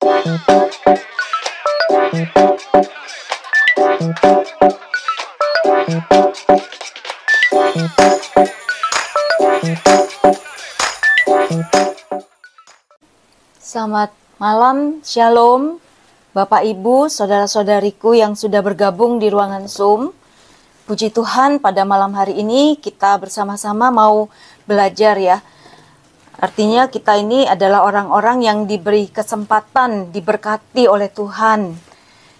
Selamat malam, Shalom, Bapak Ibu, Saudara-saudariku yang sudah bergabung di ruangan Zoom. Puji Tuhan, pada malam hari ini kita bersama-sama mau belajar ya. Artinya kita ini adalah orang-orang yang diberi kesempatan, diberkati oleh Tuhan.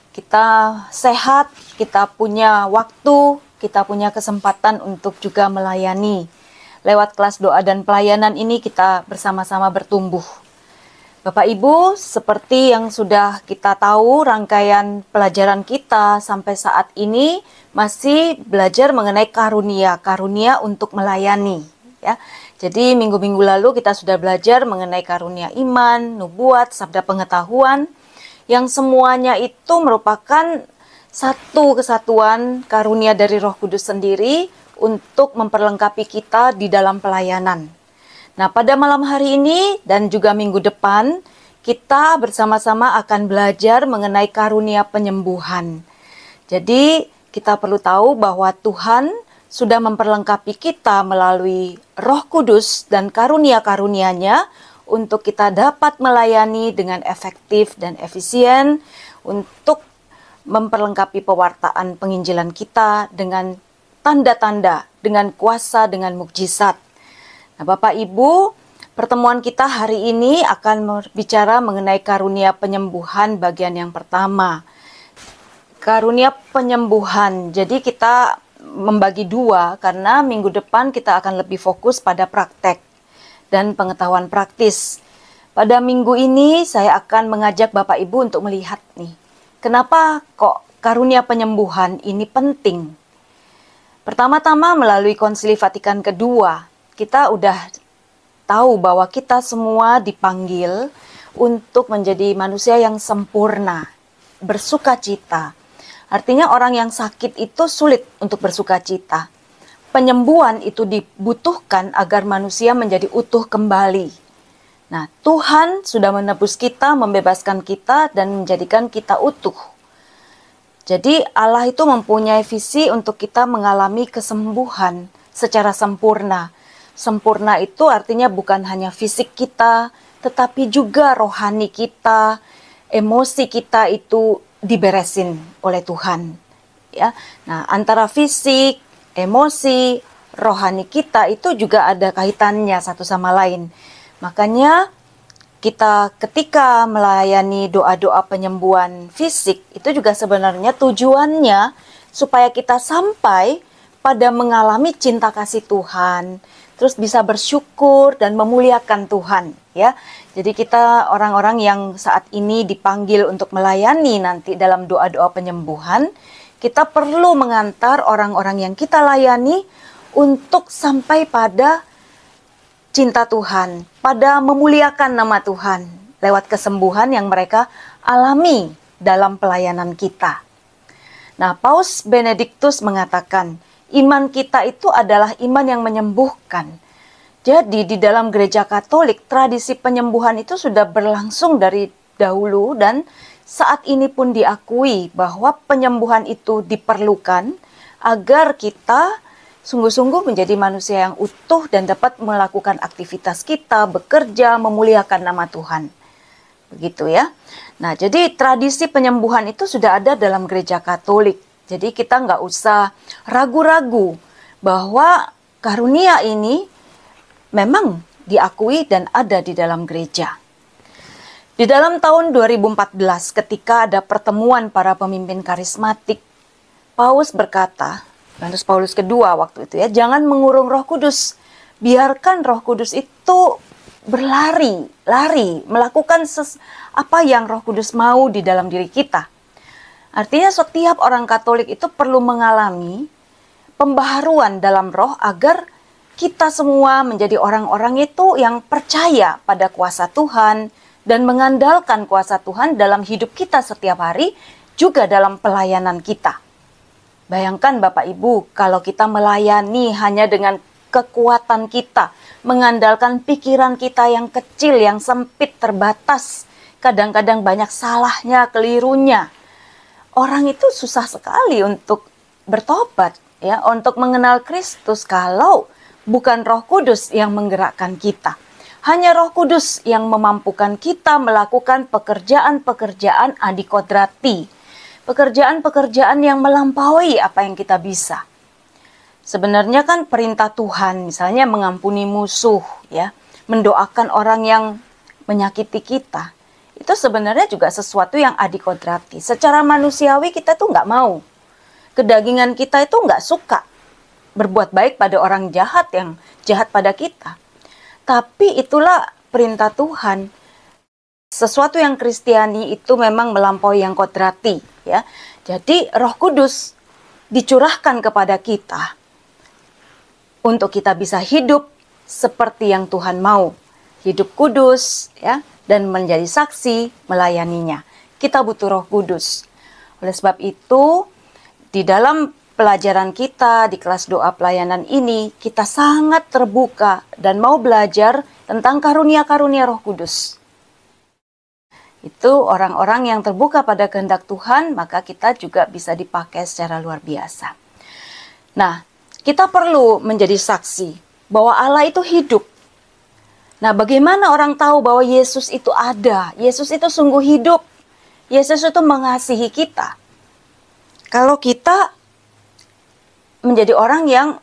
Kita sehat, kita punya waktu, kita punya kesempatan untuk juga melayani. Lewat kelas doa dan pelayanan ini kita bersama-sama bertumbuh. Bapak Ibu, seperti yang sudah kita tahu, rangkaian pelajaran kita sampai saat ini masih belajar mengenai karunia untuk melayani. Ya, jadi minggu-minggu lalu kita sudah belajar mengenai karunia iman, nubuat, sabda pengetahuan, yang semuanya itu merupakan satu kesatuan karunia dari Roh Kudus sendiri untuk memperlengkapi kita di dalam pelayanan. Nah, pada malam hari ini dan juga minggu depan, kita bersama-sama akan belajar mengenai karunia penyembuhan. Jadi, kita perlu tahu bahwa Tuhan sudah memperlengkapi kita melalui Roh Kudus dan karunia-karunia-Nya untuk kita dapat melayani dengan efektif dan efisien, untuk memperlengkapi pewartaan penginjilan kita dengan tanda-tanda, dengan kuasa, dengan mukjizat. Nah, Bapak Ibu, pertemuan kita hari ini akan berbicara mengenai karunia penyembuhan bagian yang pertama. Karunia penyembuhan. Jadi kita membagi dua karena minggu depan kita akan lebih fokus pada praktek dan pengetahuan praktis. Pada minggu ini saya akan mengajak Bapak Ibu untuk melihat nih, kenapa kok karunia penyembuhan ini penting. Pertama-tama melalui Konsili Vatikan kedua, kita udah tahu bahwa kita semua dipanggil untuk menjadi manusia yang sempurna, bersukacita. Artinya orang yang sakit itu sulit untuk bersukacita. Penyembuhan itu dibutuhkan agar manusia menjadi utuh kembali. Nah, Tuhan sudah menebus kita, membebaskan kita, dan menjadikan kita utuh. Jadi Allah itu mempunyai visi untuk kita mengalami kesembuhan secara sempurna. Sempurna itu artinya bukan hanya fisik kita, tetapi juga rohani kita, emosi kita itu diberesin oleh Tuhan. Ya, nah antara fisik, emosi, rohani kita itu juga ada kaitannya satu sama lain. Makanya kita ketika melayani doa-doa penyembuhan fisik itu juga sebenarnya tujuannya supaya kita sampai pada mengalami cinta kasih Tuhan, terus bisa bersyukur dan memuliakan Tuhan, ya. Jadi kita orang-orang yang saat ini dipanggil untuk melayani nanti dalam doa-doa penyembuhan, kita perlu mengantar orang-orang yang kita layani untuk sampai pada cinta Tuhan, pada memuliakan nama Tuhan lewat kesembuhan yang mereka alami dalam pelayanan kita. Nah, Paus Benediktus mengatakan, iman kita itu adalah iman yang menyembuhkan. Jadi di dalam gereja Katolik, tradisi penyembuhan itu sudah berlangsung dari dahulu dan saat ini pun diakui bahwa penyembuhan itu diperlukan agar kita sungguh-sungguh menjadi manusia yang utuh dan dapat melakukan aktivitas kita, bekerja, memuliakan nama Tuhan. Begitu ya. Nah, jadi tradisi penyembuhan itu sudah ada dalam gereja Katolik. Jadi kita nggak usah ragu-ragu bahwa karunia ini memang diakui dan ada di dalam gereja. Di dalam tahun 2014 ketika ada pertemuan para pemimpin karismatik, Paus berkata, Yohanes Paulus kedua waktu itu ya, jangan mengurung Roh Kudus. Biarkan Roh Kudus itu berlari, melakukan apa yang Roh Kudus mau di dalam diri kita. Artinya setiap orang Katolik itu perlu mengalami pembaharuan dalam roh agar kita semua menjadi orang-orang itu yang percaya pada kuasa Tuhan dan mengandalkan kuasa Tuhan dalam hidup kita setiap hari, juga dalam pelayanan kita. Bayangkan Bapak Ibu, kalau kita melayani hanya dengan kekuatan kita, mengandalkan pikiran kita yang kecil, yang sempit, terbatas, kadang-kadang banyak salahnya, kelirunya. Orang itu susah sekali untuk bertobat, ya, untuk mengenal Kristus kalau bukan Roh Kudus yang menggerakkan kita. Hanya Roh Kudus yang memampukan kita melakukan pekerjaan-pekerjaan adikodrati. Pekerjaan-pekerjaan yang melampaui apa yang kita bisa. Sebenarnya kan perintah Tuhan, misalnya mengampuni musuh, ya, mendoakan orang yang menyakiti kita. Itu sebenarnya juga sesuatu yang adikodrati. Secara manusiawi kita tuh nggak mau. Kedagingan kita itu nggak suka berbuat baik pada orang jahat yang jahat pada kita. Tapi itulah perintah Tuhan. Sesuatu yang Kristiani itu memang melampaui yang kodrati, ya. Jadi Roh Kudus dicurahkan kepada kita untuk kita bisa hidup seperti yang Tuhan mau. Hidup kudus, ya, dan menjadi saksi melayaninya. Kita butuh Roh Kudus. Oleh sebab itu, di dalam pelajaran kita di kelas doa pelayanan ini, kita sangat terbuka dan mau belajar tentang karunia-karunia Roh Kudus. Itu orang-orang yang terbuka pada kehendak Tuhan, maka kita juga bisa dipakai secara luar biasa. Nah, kita perlu menjadi saksi bahwa Allah itu hidup. Nah, bagaimana orang tahu bahwa Yesus itu ada? Yesus itu sungguh hidup. Yesus itu mengasihi kita. Kalau kita menjadi orang yang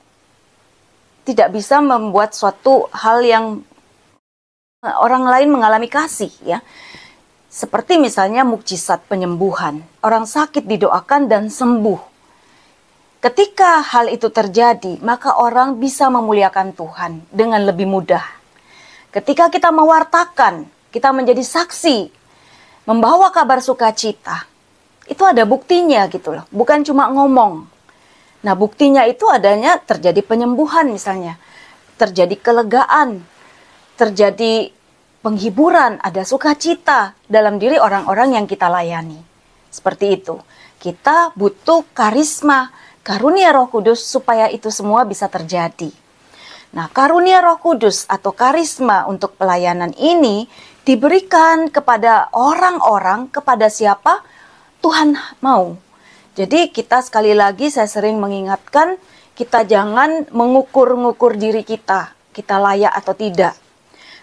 tidak bisa membuat suatu hal yang orang lain mengalami kasih, ya. Seperti misalnya mukjizat penyembuhan. Orang sakit didoakan dan sembuh. Ketika hal itu terjadi, maka orang bisa memuliakan Tuhan dengan lebih mudah. Ketika kita mewartakan, kita menjadi saksi, membawa kabar sukacita, itu ada buktinya gitu loh, bukan cuma ngomong. Nah, buktinya itu adanya terjadi penyembuhan misalnya, terjadi kelegaan, terjadi penghiburan, ada sukacita dalam diri orang-orang yang kita layani. Seperti itu. Kita butuh karisma, karunia Roh Kudus supaya itu semua bisa terjadi. Nah, karunia Roh Kudus atau karisma untuk pelayanan ini diberikan kepada orang-orang, kepada siapa Tuhan mau. Jadi kita sekali lagi saya sering mengingatkan, kita jangan mengukur-ngukur diri kita layak atau tidak.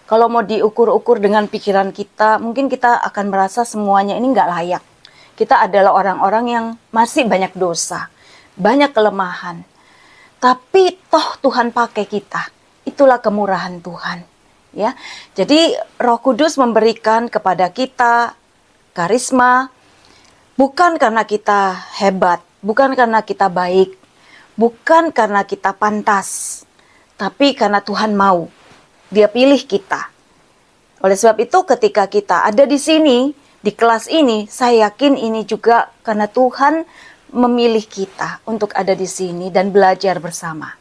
Kalau mau diukur-ukur dengan pikiran kita, mungkin kita akan merasa semuanya ini nggak layak. Kita adalah orang-orang yang masih banyak dosa, banyak kelemahan. Tapi toh Tuhan pakai kita. Itulah kemurahan Tuhan. Ya, jadi Roh Kudus memberikan kepada kita karisma, bukan karena kita hebat, bukan karena kita baik, bukan karena kita pantas, tapi karena Tuhan mau. Dia pilih kita. Oleh sebab itu ketika kita ada di sini, di kelas ini, saya yakin ini juga karena Tuhan memilih kita untuk ada di sini dan belajar bersama.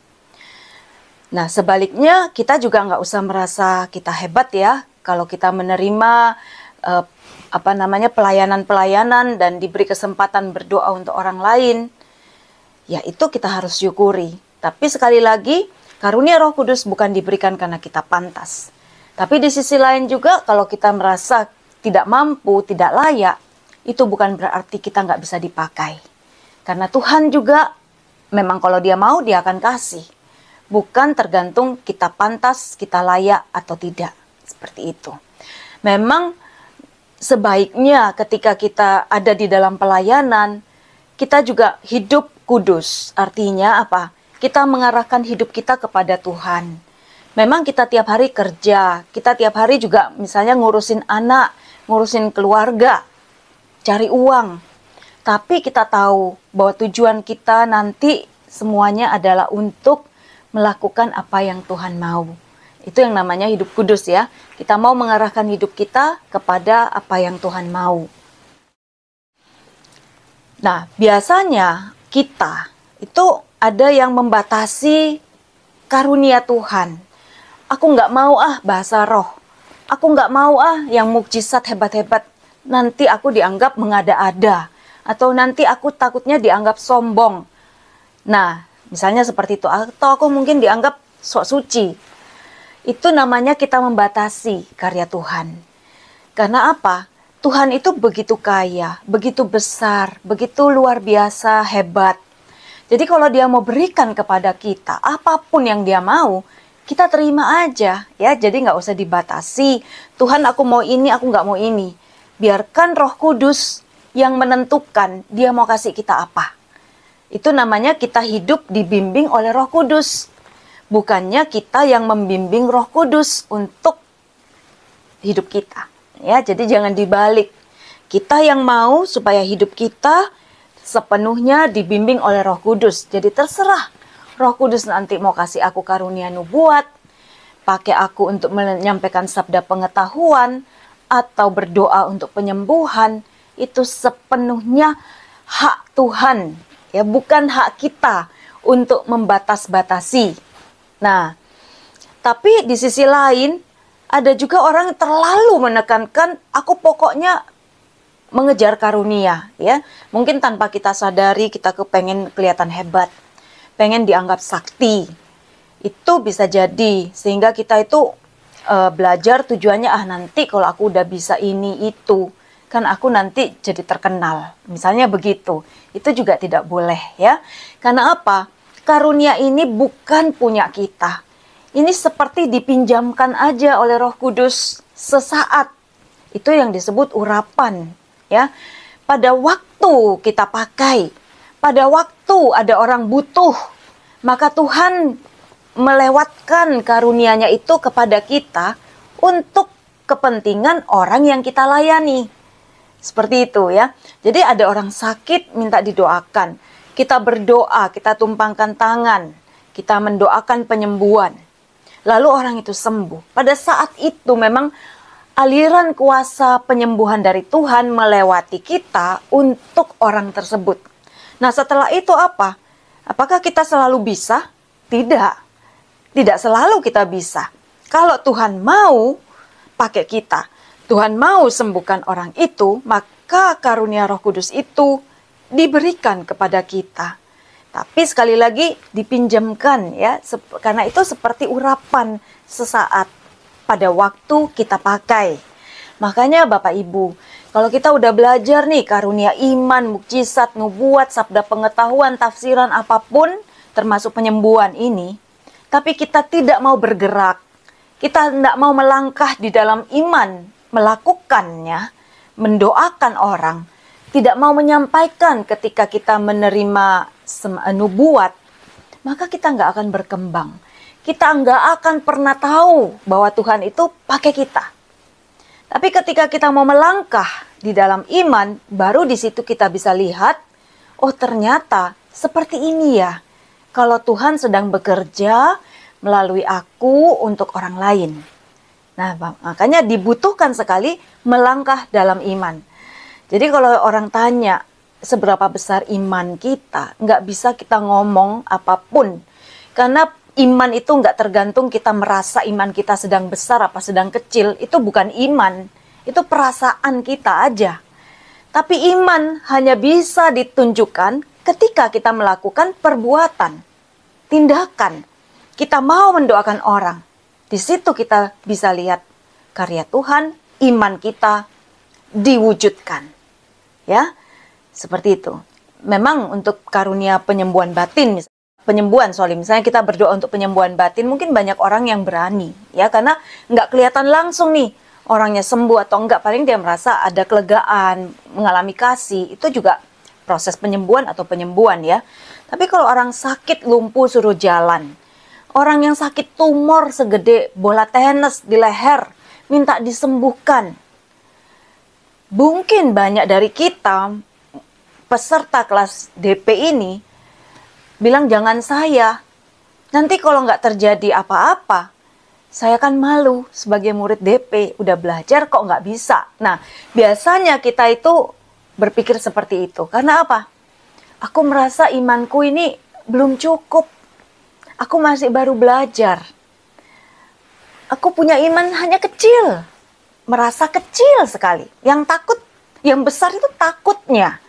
Nah, sebaliknya kita juga nggak usah merasa kita hebat ya, kalau kita menerima pelayanan-pelayanan dan diberi kesempatan berdoa untuk orang lain, ya itu kita harus syukuri. Tapi sekali lagi, karunia Roh Kudus bukan diberikan karena kita pantas. Tapi di sisi lain juga, kalau kita merasa tidak mampu, tidak layak, itu bukan berarti kita nggak bisa dipakai. Karena Tuhan juga, memang kalau Dia mau, Dia akan kasih. Bukan tergantung kita pantas, kita layak atau tidak. Seperti itu. Memang sebaiknya ketika kita ada di dalam pelayanan, kita juga hidup kudus. Artinya apa? Kita mengarahkan hidup kita kepada Tuhan. Memang kita tiap hari kerja, kita tiap hari juga misalnya ngurusin anak, ngurusin keluarga, cari uang. Tapi kita tahu bahwa tujuan kita nanti semuanya adalah untuk melakukan apa yang Tuhan mau. Itu yang namanya hidup kudus ya. Kita mau mengarahkan hidup kita kepada apa yang Tuhan mau. Nah, biasanya kita itu ada yang membatasi karunia Tuhan. Aku nggak mau bahasa roh. Aku nggak mau yang mukjizat hebat-hebat. Nanti aku dianggap mengada-ada. Atau nanti aku takutnya dianggap sombong. Nah, misalnya seperti itu. Atau aku mungkin dianggap sok suci. Itu namanya kita membatasi karya Tuhan. Karena apa? Tuhan itu begitu kaya, begitu besar, begitu luar biasa, hebat. Jadi kalau dia mau berikan kepada kita, apapun yang dia mau, kita terima aja ya. Jadi nggak usah dibatasi. Tuhan, aku mau ini, aku nggak mau ini. Biarkan Roh Kudus yang menentukan dia mau kasih kita apa. Itu namanya kita hidup dibimbing oleh Roh Kudus. Bukannya kita yang membimbing Roh Kudus untuk hidup kita. Ya, jadi jangan dibalik. Kita yang mau supaya hidup kita sepenuhnya dibimbing oleh Roh Kudus. Jadi terserah Roh Kudus nanti mau kasih aku karunia nubuat, pakai aku untuk menyampaikan sabda pengetahuan, atau berdoa untuk penyembuhan. Itu sepenuhnya hak Tuhan, ya, bukan hak kita untuk membatas-batasi. Nah, tapi di sisi lain ada juga orang yang terlalu menekankan, aku pokoknya mengejar karunia, ya. Mungkin tanpa kita sadari kita kepengen kelihatan hebat, pengen dianggap sakti. Itu bisa jadi sehingga kita itu belajar tujuannya, nanti kalau aku udah bisa ini itu, kan aku nanti jadi terkenal. Misalnya begitu. Itu juga tidak boleh, ya. Karena apa? Karunia ini bukan punya kita. Ini seperti dipinjamkan aja oleh Roh Kudus sesaat. Itu yang disebut urapan, ya. Pada waktu kita pakai, pada waktu ada orang butuh, maka Tuhan melewatkan karunia-Nya itu kepada kita untuk kepentingan orang yang kita layani. Seperti itu, ya. Jadi ada orang sakit minta didoakan. Kita berdoa, kita tumpangkan tangan, kita mendoakan penyembuhan. Lalu orang itu sembuh. Pada saat itu memang aliran kuasa penyembuhan dari Tuhan melewati kita untuk orang tersebut. Nah, setelah itu apa? Apakah kita selalu bisa? Tidak. Tidak selalu kita bisa. Kalau Tuhan mau pakai kita, Tuhan mau sembuhkan orang itu, maka karunia Roh Kudus itu diberikan kepada kita. Tapi sekali lagi dipinjamkan, ya, karena itu seperti urapan sesaat pada waktu kita pakai. Makanya Bapak Ibu, kalau kita udah belajar nih karunia iman, mukjizat, nubuat, sabda pengetahuan, tafsiran apapun, termasuk penyembuhan ini, tapi kita tidak mau bergerak, kita tidak mau melangkah di dalam iman, melakukannya, mendoakan orang, tidak mau menyampaikan ketika kita menerima nubuat, maka kita nggak akan berkembang. Kita nggak akan pernah tahu bahwa Tuhan itu pakai kita. Tapi ketika kita mau melangkah di dalam iman, baru di situ kita bisa lihat, oh ternyata seperti ini ya. Kalau Tuhan sedang bekerja melalui aku untuk orang lain. Nah, makanya dibutuhkan sekali melangkah dalam iman. Jadi kalau orang tanya seberapa besar iman kita, nggak bisa kita ngomong apapun. Karena iman itu nggak tergantung kita merasa iman kita sedang besar apa sedang kecil. Itu bukan iman, itu perasaan kita aja. Tapi iman hanya bisa ditunjukkan ketika kita melakukan perbuatan, tindakan. Kita mau mendoakan orang. Di situ kita bisa lihat karya Tuhan, iman kita diwujudkan. Ya, seperti itu. Memang untuk karunia penyembuhan batin, misalnya kita berdoa untuk penyembuhan batin, mungkin banyak orang yang berani, ya, karena nggak kelihatan langsung nih orangnya sembuh atau enggak, paling dia merasa ada kelegaan, mengalami kasih, itu juga proses penyembuhan atau penyembuhan, ya. Tapi kalau orang sakit lumpuh suruh jalan, orang yang sakit tumor segede bola tenis di leher, minta disembuhkan. Mungkin banyak dari kita, peserta kelas DP ini, bilang jangan saya. Nanti kalau nggak terjadi apa-apa, saya kan malu sebagai murid DP, udah belajar kok nggak bisa. Nah, biasanya kita itu berpikir seperti itu. Karena apa? Aku merasa imanku ini belum cukup. Aku masih baru belajar. Aku punya iman hanya kecil. Merasa kecil sekali. Yang takut, yang besar itu takutnya.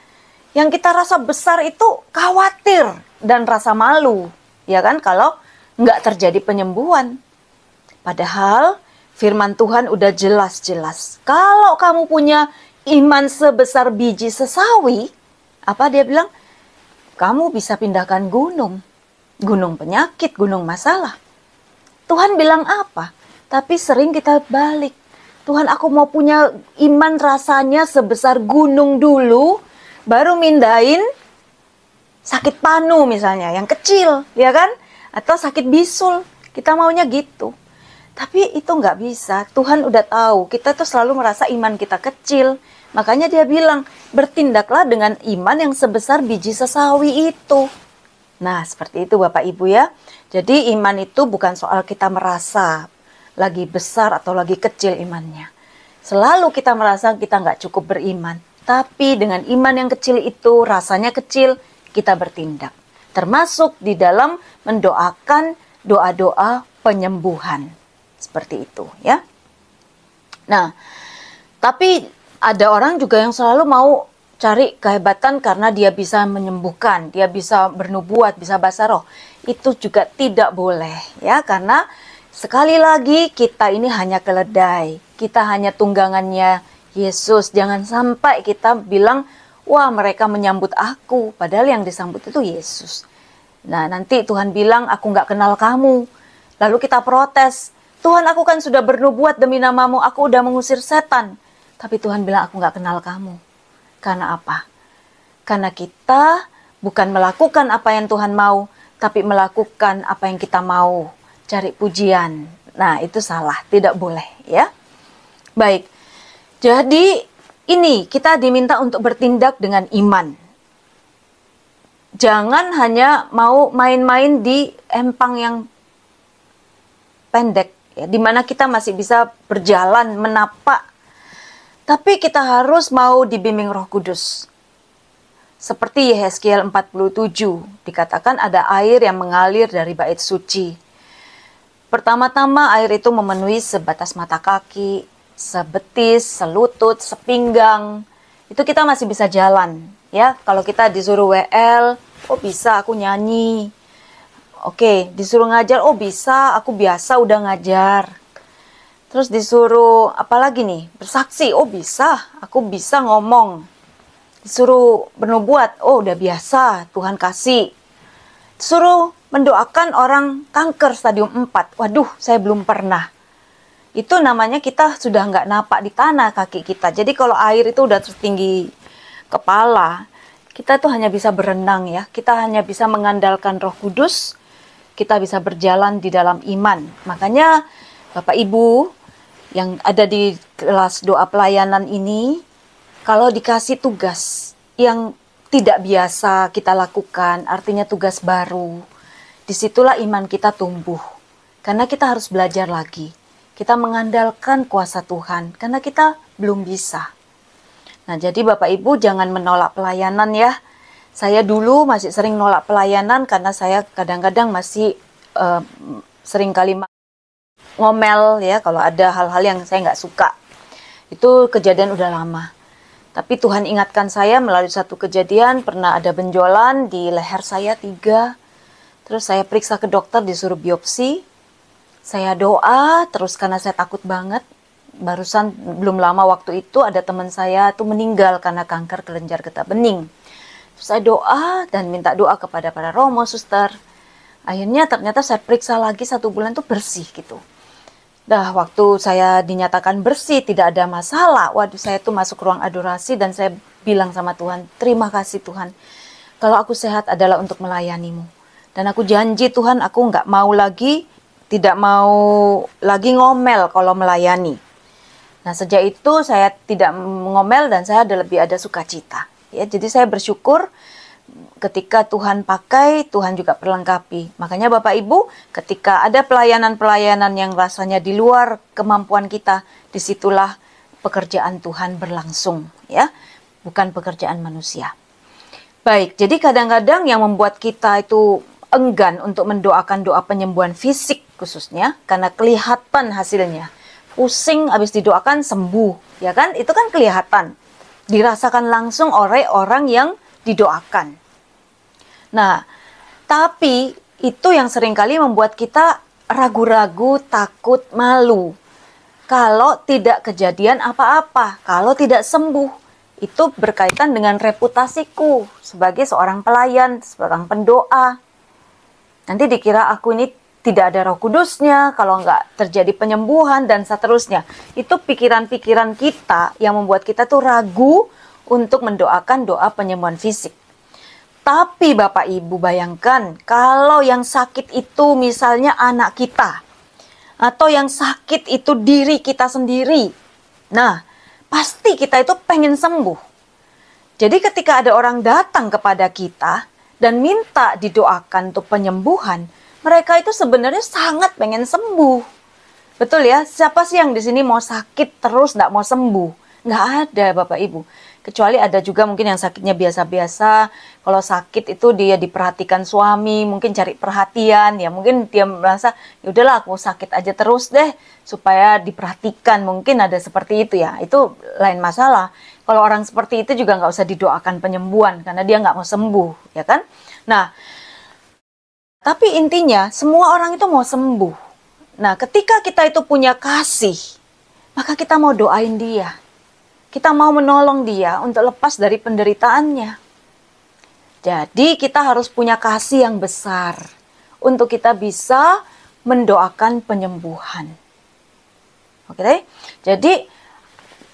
Yang kita rasa besar itu khawatir dan rasa malu. Ya kan, kalau nggak terjadi penyembuhan. Padahal firman Tuhan udah jelas-jelas. Kalau kamu punya iman sebesar biji sesawi, apa dia bilang? Kamu bisa pindahkan gunung. Gunung penyakit, gunung masalah. Tuhan bilang apa? Tapi sering kita balik. Tuhan, aku mau punya iman rasanya sebesar gunung dulu, baru mindahin sakit panu misalnya, yang kecil, ya kan? Atau sakit bisul, kita maunya gitu. Tapi itu nggak bisa, Tuhan udah tahu, kita tuh selalu merasa iman kita kecil. Makanya dia bilang, bertindaklah dengan iman yang sebesar biji sesawi itu. Nah, seperti itu Bapak Ibu ya. Jadi iman itu bukan soal kita merasa lagi besar atau lagi kecil imannya. Selalu kita merasa kita nggak cukup beriman. Tapi dengan iman yang kecil itu, rasanya kecil, kita bertindak. Termasuk di dalam mendoakan doa-doa penyembuhan. Seperti itu ya. Nah, tapi ada orang juga yang selalu mau cari kehebatan karena dia bisa menyembuhkan, dia bisa bernubuat, bisa bahasa roh. Itu juga tidak boleh ya, karena sekali lagi kita ini hanya keledai. Kita hanya tunggangannya Yesus. Jangan sampai kita bilang, wah mereka menyambut aku, padahal yang disambut itu Yesus. Nah nanti Tuhan bilang, aku nggak kenal kamu. Lalu kita protes, Tuhan aku kan sudah bernubuat demi namamu, aku udah mengusir setan. Tapi Tuhan bilang, aku nggak kenal kamu. Karena apa? Karena kita bukan melakukan apa yang Tuhan mau, tapi melakukan apa yang kita mau. Cari pujian. Nah itu salah, tidak boleh ya. Baik, jadi ini kita diminta untuk bertindak dengan iman. Jangan hanya mau main-main di empang yang pendek, ya, di mana kita masih bisa berjalan, menapak. Tapi kita harus mau dibimbing Roh Kudus. Seperti Yehezkiel 47, dikatakan ada air yang mengalir dari bait suci. Pertama-tama air itu memenuhi sebatas mata kaki, sebetis, selutut, sepinggang. Itu kita masih bisa jalan. Ya, kalau kita disuruh WL, oh bisa aku nyanyi. Oke, disuruh ngajar, oh bisa, aku biasa udah ngajar. Terus disuruh apa lagi nih? Bersaksi, oh bisa, aku bisa ngomong. Disuruh bernubuat, oh udah biasa, Tuhan kasih. Disuruh mendoakan orang kanker stadium 4, waduh saya belum pernah. Itu namanya kita sudah nggak napak di tanah kaki kita. Jadi kalau air itu udah tertinggi kepala, kita tuh hanya bisa berenang ya. Kita hanya bisa mengandalkan Roh Kudus, kita bisa berjalan di dalam iman. Makanya Bapak Ibu yang ada di kelas doa pelayanan ini, kalau dikasih tugas yang tidak biasa kita lakukan, artinya tugas baru, disitulah iman kita tumbuh. Karena kita harus belajar lagi. Kita mengandalkan kuasa Tuhan, karena kita belum bisa. Nah, jadi Bapak Ibu jangan menolak pelayanan ya. Saya dulu masih sering nolak pelayanan karena saya kadang-kadang masih sering kali ngomel ya kalau ada hal-hal yang saya nggak suka. Itu kejadian udah lama. Tapi Tuhan ingatkan saya melalui satu kejadian, pernah ada benjolan di leher saya 3. Terus saya periksa ke dokter, disuruh biopsi. Saya doa terus karena saya takut banget. Barusan belum lama waktu itu ada teman saya tuh meninggal karena kanker kelenjar getah bening. Terus saya doa dan minta doa kepada para romo, suster. Akhirnya ternyata saya periksa lagi 1 bulan tuh bersih gitu. Dah waktu saya dinyatakan bersih, tidak ada masalah. Waduh, saya tuh masuk ruang adorasi dan saya bilang sama Tuhan, terima kasih Tuhan. Kalau aku sehat adalah untuk melayanimu. Dan aku janji Tuhan, aku nggak mau lagi, tidak mau lagi ngomel kalau melayani. Nah sejak itu saya tidak ngomel dan saya lebih ada sukacita. Ya, jadi saya bersyukur ketika Tuhan pakai, Tuhan juga perlengkapi. Makanya Bapak Ibu, ketika ada pelayanan-pelayanan yang rasanya di luar kemampuan kita, disitulah pekerjaan Tuhan berlangsung, ya, bukan pekerjaan manusia. Baik, jadi kadang-kadang yang membuat kita itu enggan untuk mendoakan doa penyembuhan fisik khususnya, karena kelihatan hasilnya. Pusing, habis didoakan sembuh, ya kan? Itu kan kelihatan. Dirasakan langsung oleh orang yang didoakan. Nah, tapi itu yang seringkali membuat kita ragu-ragu, takut, malu. kalau tidak kejadian apa-apa, kalau tidak sembuh. Itu berkaitan dengan reputasiku sebagai seorang pelayan, seorang pendoa. Nanti dikira aku ini tidak ada Roh Kudusnya, kalau nggak terjadi penyembuhan, dan seterusnya. Itu pikiran-pikiran kita yang membuat kita tuh ragu untuk mendoakan doa penyembuhan fisik. Tapi Bapak Ibu bayangkan, kalau yang sakit itu misalnya anak kita, atau yang sakit itu diri kita sendiri. Nah, pasti kita itu pengen sembuh. Jadi ketika ada orang datang kepada kita dan minta didoakan untuk penyembuhan, mereka itu sebenarnya sangat pengen sembuh. Betul ya? Siapa sih yang di sini mau sakit terus nggak mau sembuh? Nggak ada Bapak Ibu. Kecuali ada juga mungkin yang sakitnya biasa-biasa. Kalau sakit itu dia diperhatikan suami, mungkin cari perhatian. Ya mungkin dia merasa, ya udahlah aku sakit aja terus deh. Supaya diperhatikan. Mungkin ada seperti itu ya. Itu lain masalah. Kalau orang seperti itu juga nggak usah didoakan penyembuhan. Karena dia nggak mau sembuh. Ya kan? Nah, tapi intinya semua orang itu mau sembuh. Nah, ketika kita itu punya kasih, maka kita mau doain dia. Kita mau menolong dia untuk lepas dari penderitaannya. Jadi kita harus punya kasih yang besar untuk kita bisa mendoakan penyembuhan. Oke, jadi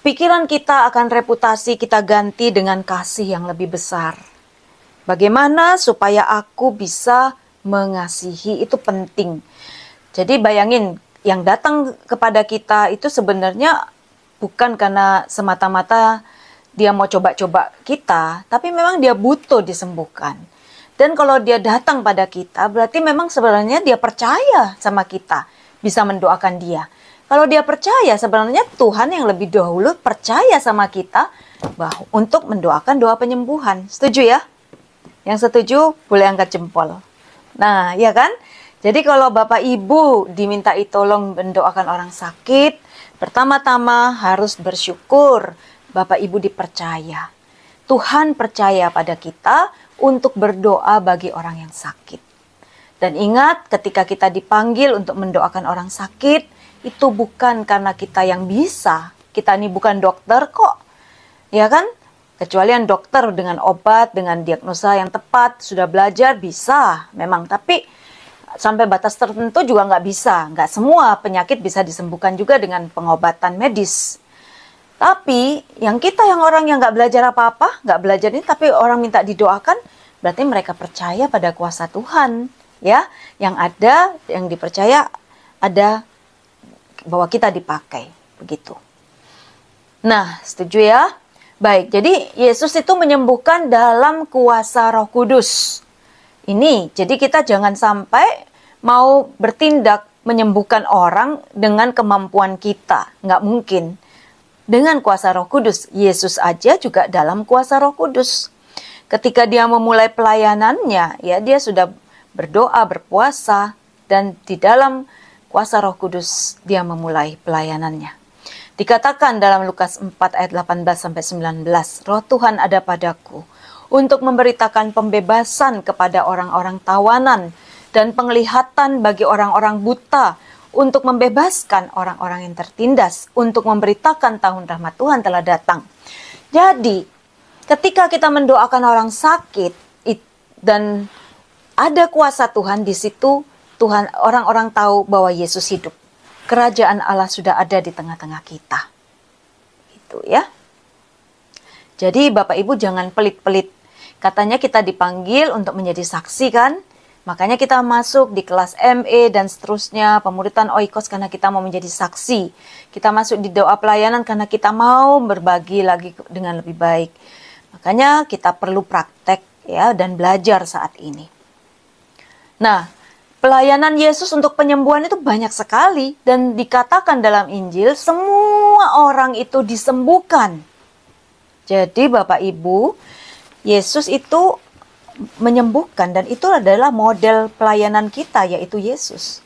pikiran kita akan reputasi kita ganti dengan kasih yang lebih besar. Bagaimana supaya aku bisa mengasihi, itu penting. Jadi bayangin, yang datang kepada kita itu sebenarnya bukan karena semata-mata dia mau coba-coba kita, tapi memang dia butuh disembuhkan. Dan kalau dia datang pada kita, berarti memang sebenarnya dia percaya sama kita, bisa mendoakan dia. Kalau dia percaya, sebenarnya Tuhan yang lebih dahulu percaya sama kita bahwa untuk mendoakan doa penyembuhan. Setuju ya? Yang setuju boleh angkat jempol. Nah, ya kan? Jadi kalau Bapak Ibu dimintai tolong mendoakan orang sakit, pertama-tama harus bersyukur Bapak Ibu dipercaya. Tuhan percaya pada kita untuk berdoa bagi orang yang sakit. Dan ingat, ketika kita dipanggil untuk mendoakan orang sakit, itu bukan karena kita yang bisa. Kita ini bukan dokter kok. Ya kan? Kecuali yang dokter dengan obat, dengan diagnosa yang tepat, sudah belajar, bisa memang. Tapi sampai batas tertentu juga nggak bisa. Nggak semua penyakit bisa disembuhkan juga dengan pengobatan medis. Tapi yang kita yang orang yang nggak belajar apa-apa, nggak belajar ini, tapi orang minta didoakan, berarti mereka percaya pada kuasa Tuhan. Ya, yang ada, yang dipercaya ada bahwa kita dipakai. Begitu. Nah, setuju ya? Baik, jadi Yesus itu menyembuhkan dalam kuasa Roh Kudus. Ini, jadi kita jangan sampai mau bertindak menyembuhkan orang dengan kemampuan kita. Nggak mungkin. Dengan kuasa Roh Kudus, Yesus aja juga dalam kuasa Roh Kudus. Ketika dia memulai pelayanannya, ya dia sudah berdoa, berpuasa, dan di dalam kuasa Roh Kudus dia memulai pelayanannya. Dikatakan dalam Lukas 4 ayat 18-19, Roh Tuhan ada padaku untuk memberitakan pembebasan kepada orang-orang tawanan dan penglihatan bagi orang-orang buta, untuk membebaskan orang-orang yang tertindas, untuk memberitakan tahun rahmat Tuhan telah datang. Jadi, ketika kita mendoakan orang sakit dan ada kuasa Tuhan di situ, Tuhan, orang-orang tahu bahwa Yesus hidup. Kerajaan Allah sudah ada di tengah-tengah kita. Itu ya. Jadi Bapak Ibu jangan pelit-pelit. Katanya kita dipanggil untuk menjadi saksi kan? Makanya kita masuk di kelas ME dan seterusnya, pemuritan oikos karena kita mau menjadi saksi. Kita masuk di doa pelayanan karena kita mau berbagi lagi dengan lebih baik. Makanya kita perlu praktek ya dan belajar saat ini. Nah, pelayanan Yesus untuk penyembuhan itu banyak sekali dan dikatakan dalam Injil semua orang itu disembuhkan. Jadi Bapak Ibu, Yesus itu menyembuhkan dan itu adalah model pelayanan kita yaitu Yesus.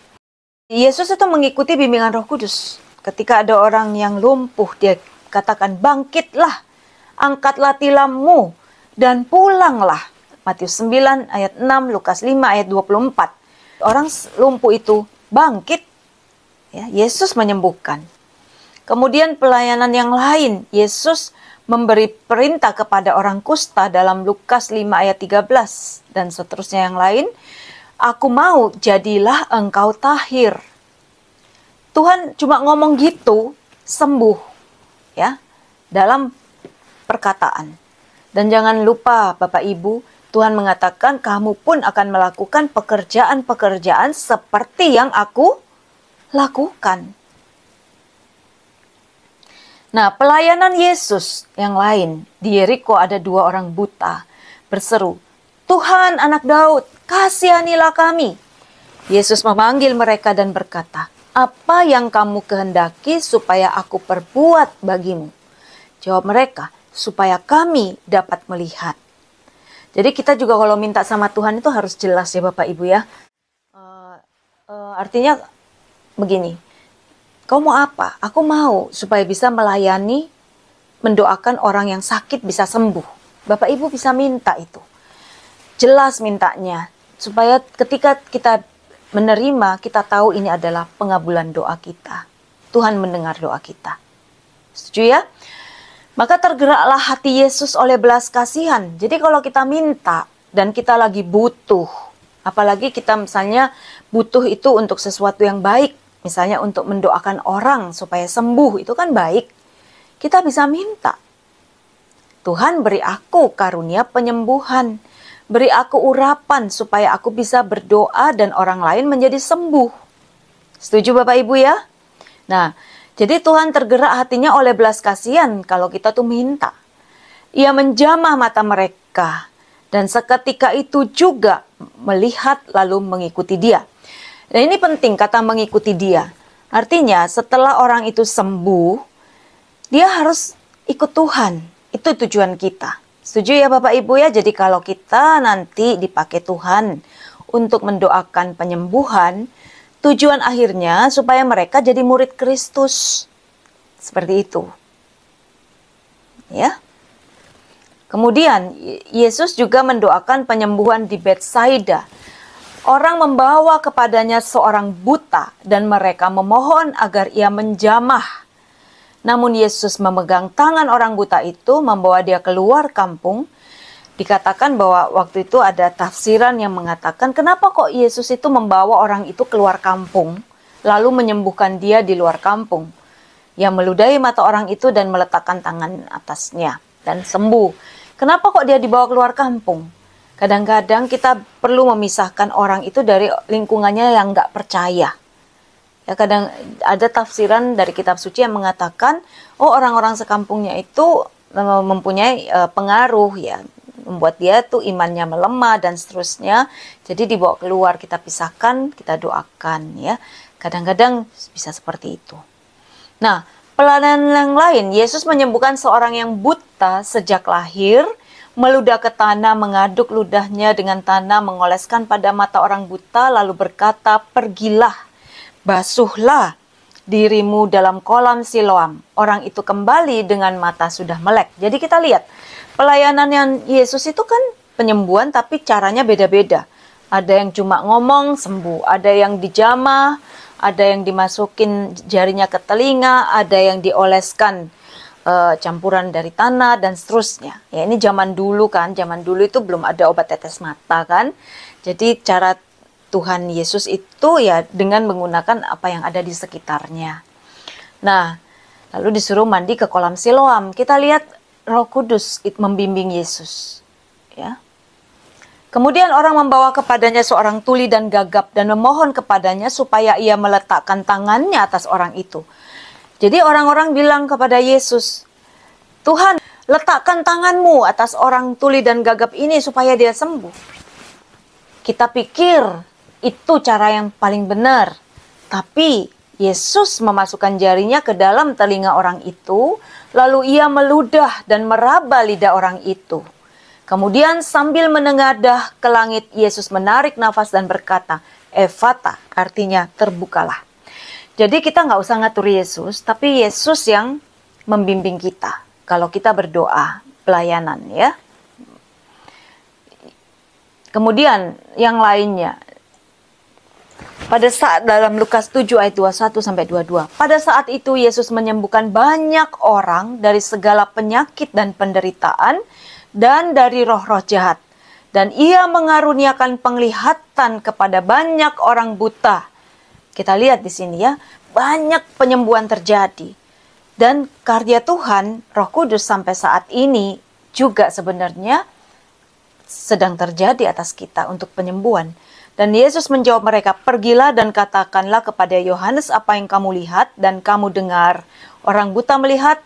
Yesus itu mengikuti bimbingan Roh Kudus. Ketika ada orang yang lumpuh, dia katakan bangkitlah, angkatlah tilammu dan pulanglah. Matius 9 ayat 6, Lukas 5 ayat 24. Orang lumpuh itu bangkit. Ya, Yesus menyembuhkan. Kemudian pelayanan yang lain, Yesus memberi perintah kepada orang kusta dalam Lukas 5 ayat 13 dan seterusnya yang lain. Aku mau, jadilah engkau tahir. Tuhan cuma ngomong gitu, sembuh, ya, dalam perkataan. Dan jangan lupa Bapak Ibu, Tuhan mengatakan kamu pun akan melakukan pekerjaan-pekerjaan seperti yang aku lakukan. Nah, pelayanan Yesus yang lain, di Yeriko ada 2 orang buta berseru, Tuhan anak Daud, kasihanilah kami. Yesus memanggil mereka dan berkata, apa yang kamu kehendaki supaya aku perbuat bagimu? Jawab mereka, supaya kami dapat melihat. Jadi kita juga kalau minta sama Tuhan itu harus jelas ya Bapak Ibu ya. Artinya begini, kau mau apa? Aku mau supaya bisa melayani, mendoakan orang yang sakit bisa sembuh. Bapak Ibu bisa minta itu. Jelas mintanya. Supaya ketika kita menerima, kita tahu ini adalah pengabulan doa kita. Tuhan mendengar doa kita. Setuju ya? Maka tergeraklah hati Yesus oleh belas kasihan. Jadi kalau kita minta dan kita lagi butuh, apalagi kita misalnya butuh itu untuk sesuatu yang baik, misalnya untuk mendoakan orang supaya sembuh, itu kan baik. Kita bisa minta. Tuhan beri aku karunia penyembuhan. Beri aku urapan supaya aku bisa berdoa dan orang lain menjadi sembuh. Setuju Bapak Ibu ya? Nah, jadi Tuhan tergerak hatinya oleh belas kasihan kalau kita tuh minta. Ia menjamah mata mereka dan seketika itu juga melihat lalu mengikuti dia. Dan ini penting kata mengikuti dia. Artinya setelah orang itu sembuh, dia harus ikut Tuhan. Itu tujuan kita. Setuju ya Bapak Ibu ya? Jadi kalau kita nanti dipakai Tuhan untuk mendoakan penyembuhan, tujuan akhirnya supaya mereka jadi murid Kristus. Seperti itu. Ya. Kemudian Yesus juga mendoakan penyembuhan di Betsaida. Orang membawa kepadanya seorang buta dan mereka memohon agar ia menjamah. Namun Yesus memegang tangan orang buta itu, membawa dia keluar kampung. Dikatakan bahwa waktu itu ada tafsiran yang mengatakan, kenapa kok Yesus itu membawa orang itu keluar kampung, lalu menyembuhkan dia di luar kampung. Yang meludahi mata orang itu dan meletakkan tangan atasnya dan sembuh. Kenapa kok dia dibawa keluar kampung? Kadang-kadang kita perlu memisahkan orang itu dari lingkungannya yang nggak percaya. Ya, kadang ada tafsiran dari kitab suci yang mengatakan, oh orang-orang sekampungnya itu mempunyai pengaruh ya, membuat dia tuh imannya melemah dan seterusnya. Jadi dibawa keluar, kita pisahkan, kita doakan ya. Kadang-kadang bisa seperti itu. Nah, pelayanan yang lain, Yesus menyembuhkan seorang yang buta sejak lahir, meludah ke tanah, mengaduk ludahnya dengan tanah, mengoleskan pada mata orang buta, lalu berkata, pergilah, basuhlah dirimu dalam kolam Siloam. Orang itu kembali dengan mata sudah melek. Jadi kita lihat, pelayanan yang Yesus itu kan penyembuhan tapi caranya beda-beda. Ada yang cuma ngomong sembuh, ada yang dijamah, ada yang dimasukin jarinya ke telinga, ada yang dioleskan campuran dari tanah dan seterusnya. Ya ini zaman dulu kan, zaman dulu itu belum ada obat tetes mata kan. Jadi cara Tuhan Yesus itu ya dengan menggunakan apa yang ada di sekitarnya. Nah, lalu disuruh mandi ke kolam Siloam. Kita lihat Roh Kudus membimbing Yesus. Ya. Kemudian orang membawa kepadanya seorang tuli dan gagap dan memohon kepadanya supaya ia meletakkan tangannya atas orang itu. Jadi orang-orang bilang kepada Yesus, Tuhan, letakkan tanganmu atas orang tuli dan gagap ini supaya dia sembuh. Kita pikir itu cara yang paling benar. Tapi Yesus memasukkan jarinya ke dalam telinga orang itu, lalu ia meludah dan meraba lidah orang itu. Kemudian sambil menengadah ke langit, Yesus menarik nafas dan berkata, Efata, artinya terbukalah. Jadi kita nggak usah ngatur Yesus, tapi Yesus yang membimbing kita. Kalau kita berdoa, pelayanan ya. Kemudian yang lainnya, Pada saat dalam Lukas 7 ayat 21 sampai 22. Pada saat itu Yesus menyembuhkan banyak orang dari segala penyakit dan penderitaan dan dari roh-roh jahat. Dan ia mengaruniakan penglihatan kepada banyak orang buta. Kita lihat di sini ya, banyak penyembuhan terjadi. Dan karya Tuhan, Roh Kudus sampai saat ini juga sebenarnya sedang terjadi atas kita untuk penyembuhan. Dan Yesus menjawab mereka, "Pergilah dan katakanlah kepada Yohanes apa yang kamu lihat dan kamu dengar. Orang buta melihat,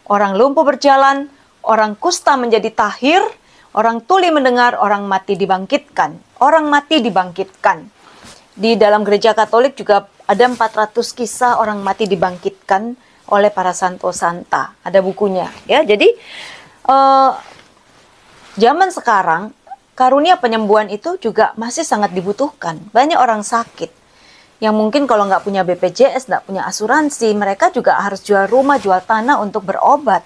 orang lumpuh berjalan, orang kusta menjadi tahir, orang tuli mendengar, orang mati dibangkitkan." Orang mati dibangkitkan. Di dalam gereja Katolik juga ada 400 kisah orang mati dibangkitkan oleh para santo santa. Ada bukunya ya. Jadi zaman sekarang karunia penyembuhan itu juga masih sangat dibutuhkan. Banyak orang sakit yang mungkin kalau nggak punya BPJS, nggak punya asuransi, mereka juga harus jual rumah, jual tanah untuk berobat.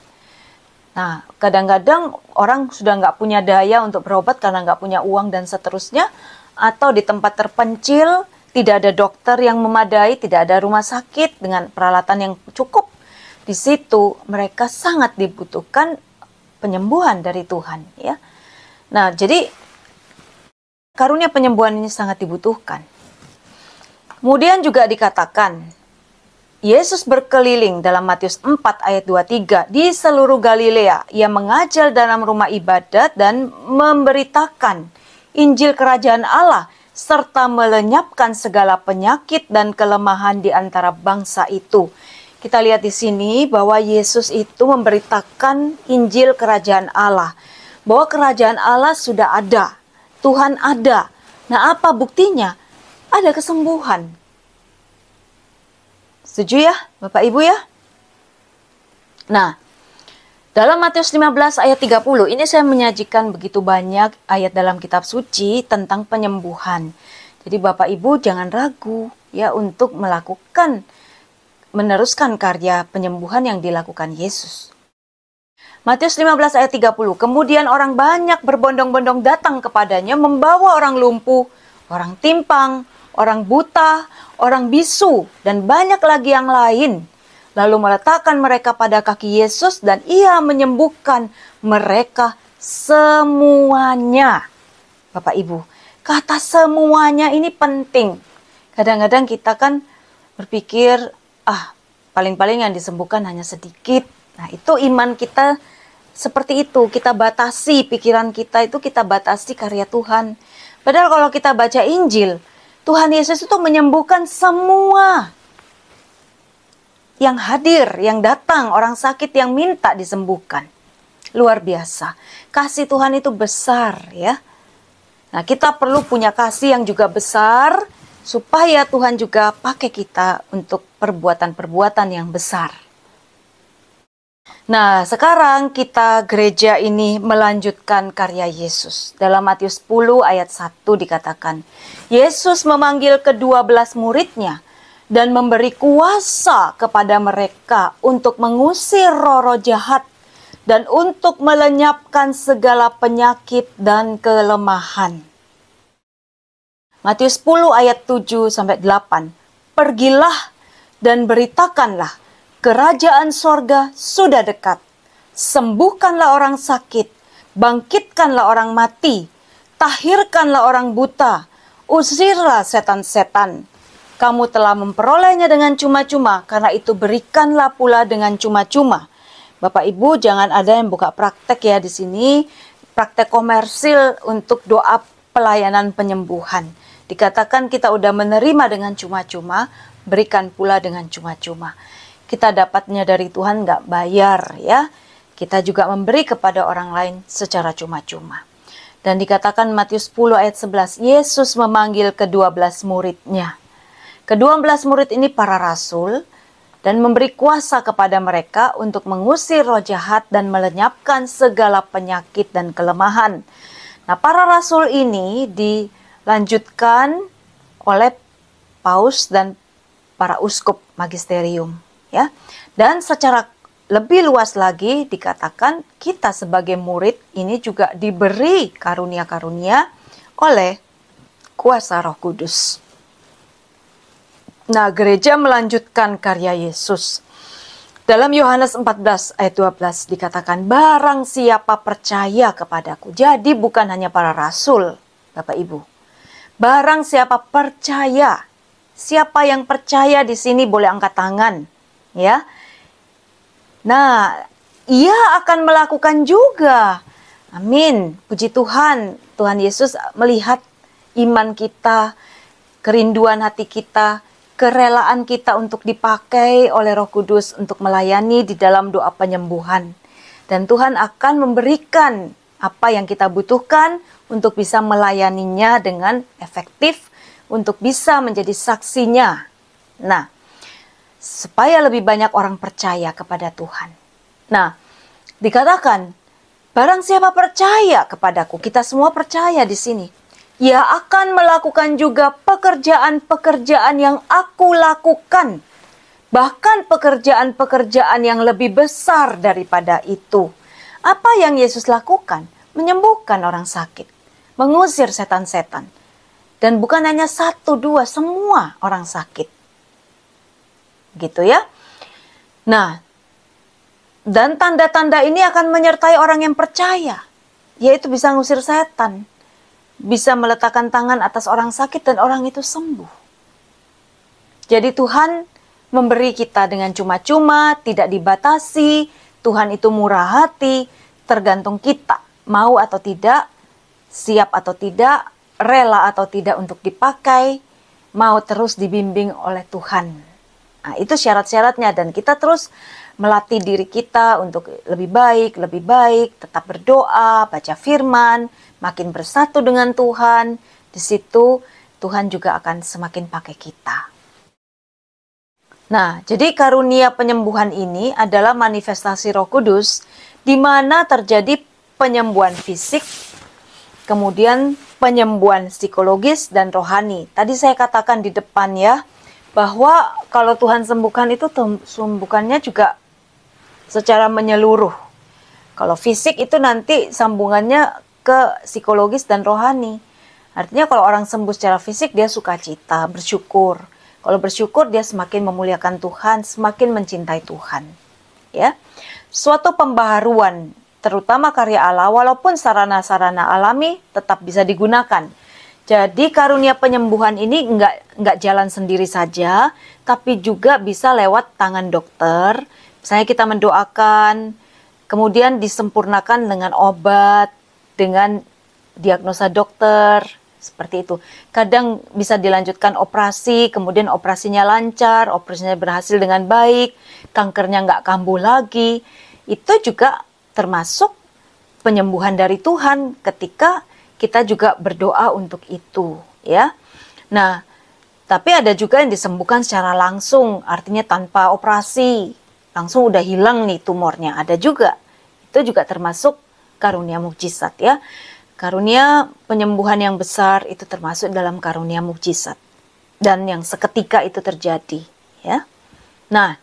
Nah, kadang-kadang orang sudah nggak punya daya untuk berobat karena nggak punya uang dan seterusnya, atau di tempat terpencil, tidak ada dokter yang memadai, tidak ada rumah sakit dengan peralatan yang cukup. Di situ mereka sangat dibutuhkan penyembuhan dari Tuhan, ya. Nah, jadi karunia penyembuhan ini sangat dibutuhkan. Kemudian juga dikatakan, Yesus berkeliling dalam Matius 4 ayat 23 di seluruh Galilea. Ia mengajar dalam rumah ibadat dan memberitakan Injil Kerajaan Allah serta melenyapkan segala penyakit dan kelemahan di antara bangsa itu. Kita lihat di sini bahwa Yesus itu memberitakan Injil Kerajaan Allah. Bahwa Kerajaan Allah sudah ada. Tuhan ada. Nah, apa buktinya? Ada kesembuhan. Setuju ya, Bapak Ibu ya? Nah, dalam Matius 15 ayat 30, ini saya menyajikan begitu banyak ayat dalam kitab suci tentang penyembuhan. Jadi Bapak Ibu jangan ragu ya untuk meneruskan karya penyembuhan yang dilakukan Yesus. Matius 15 ayat 30, kemudian orang banyak berbondong-bondong datang kepadanya membawa orang lumpuh, orang timpang, orang buta, orang bisu, dan banyak lagi yang lain. Lalu meletakkan mereka pada kaki Yesus dan ia menyembuhkan mereka semuanya. Bapak Ibu, kata semuanya ini penting. Kadang-kadang kita kan berpikir, paling-paling yang disembuhkan hanya sedikit. Nah, itu iman kita seperti itu. Kita batasi pikiran kita itu, kita batasi karya Tuhan. Padahal kalau kita baca Injil, Tuhan Yesus itu menyembuhkan semua yang hadir, yang datang, orang sakit yang minta disembuhkan. Luar biasa. Kasih Tuhan itu besar ya. Nah, kita perlu punya kasih yang juga besar supaya Tuhan juga pakai kita untuk perbuatan-perbuatan yang besar. Nah, sekarang kita gereja ini melanjutkan karya Yesus. Dalam Matius 10 ayat 1 dikatakan, Yesus memanggil ke-12 muridnya dan memberi kuasa kepada mereka untuk mengusir roh-roh jahat dan untuk melenyapkan segala penyakit dan kelemahan. Matius 10 ayat 7 sampai 8. Pergilah dan beritakanlah, kerajaan sorga sudah dekat. Sembuhkanlah orang sakit, bangkitkanlah orang mati, tahirkanlah orang buta, usirlah setan-setan. Kamu telah memperolehnya dengan cuma-cuma, karena itu berikanlah pula dengan cuma-cuma. Bapak Ibu jangan ada yang buka praktek ya di sini, praktek komersil untuk doa pelayanan penyembuhan. Dikatakan kita udah menerima dengan cuma-cuma, berikan pula dengan cuma-cuma. Kita dapatnya dari Tuhan nggak bayar ya. Kita juga memberi kepada orang lain secara cuma-cuma. Dan dikatakan Matius 10 ayat 11, Yesus memanggil ke-12 muridnya. Ke-12 murid ini para rasul dan memberi kuasa kepada mereka untuk mengusir roh jahat dan melenyapkan segala penyakit dan kelemahan. Nah, para rasul ini dilanjutkan oleh paus dan para uskup magisterium. Ya, dan secara lebih luas lagi dikatakan kita sebagai murid ini juga diberi karunia-karunia oleh kuasa Roh Kudus. Nah, gereja melanjutkan karya Yesus. Dalam Yohanes 14 ayat 12 dikatakan, barang siapa percaya kepadaku. Jadi bukan hanya para rasul, Bapak Ibu. Barang siapa percaya. Siapa yang percaya di sini boleh angkat tangan, ya. Nah, ia akan melakukan juga. Amin. Puji Tuhan. Tuhan Yesus melihat iman kita, kerinduan hati kita, kerelaan kita untuk dipakai oleh Roh Kudus untuk melayani di dalam doa penyembuhan. Dan Tuhan akan memberikan apa yang kita butuhkan untuk bisa melayaninya dengan efektif, untuk bisa menjadi saksinya. Nah, supaya lebih banyak orang percaya kepada Tuhan. Nah, dikatakan, barang siapa percaya kepadaku, kita semua percaya di sini. Ia akan melakukan juga pekerjaan-pekerjaan yang aku lakukan. Bahkan pekerjaan-pekerjaan yang lebih besar daripada itu. Apa yang Yesus lakukan? Menyembuhkan orang sakit. Mengusir setan-setan. Dan bukan hanya 1, 2, semua orang sakit. Gitu ya. Nah, dan tanda-tanda ini akan menyertai orang yang percaya. Yaitu bisa ngusir setan. Bisa meletakkan tangan atas orang sakit dan orang itu sembuh. Jadi Tuhan memberi kita dengan cuma-cuma, tidak dibatasi. Tuhan itu murah hati, tergantung kita. Mau atau tidak, siap atau tidak, rela atau tidak untuk dipakai, mau terus dibimbing oleh Tuhan. Nah, itu syarat-syaratnya dan kita terus melatih diri kita untuk lebih baik, tetap berdoa, baca firman, makin bersatu dengan Tuhan. Di situ Tuhan juga akan semakin pakai kita. Nah, jadi karunia penyembuhan ini adalah manifestasi Roh Kudus di mana terjadi penyembuhan fisik, kemudian penyembuhan psikologis dan rohani. Tadi saya katakan di depan ya, bahwa kalau Tuhan sembuhkan itu sembuhkannya juga secara menyeluruh. Kalau fisik itu nanti sambungannya ke psikologis dan rohani. Artinya kalau orang sembuh secara fisik dia sukacita, bersyukur. Kalau bersyukur dia semakin memuliakan Tuhan, semakin mencintai Tuhan. Ya. Suatu pembaharuan, terutama karya Allah, walaupun sarana-sarana alami tetap bisa digunakan. Jadi karunia penyembuhan ini enggak jalan sendiri saja, tapi juga bisa lewat tangan dokter. Misalnya kita mendoakan, kemudian disempurnakan dengan obat, dengan diagnosa dokter, seperti itu. Kadang bisa dilanjutkan operasi, kemudian operasinya lancar, operasinya berhasil dengan baik, kankernya nggak kambuh lagi. Itu juga termasuk penyembuhan dari Tuhan ketika kita juga berdoa untuk itu, ya. Nah, tapi ada juga yang disembuhkan secara langsung, artinya tanpa operasi, langsung udah hilang nih tumornya. Ada juga, itu juga termasuk karunia mukjizat ya. Karunia penyembuhan yang besar itu termasuk dalam karunia mukjizat. Dan yang seketika itu terjadi ya. Nah,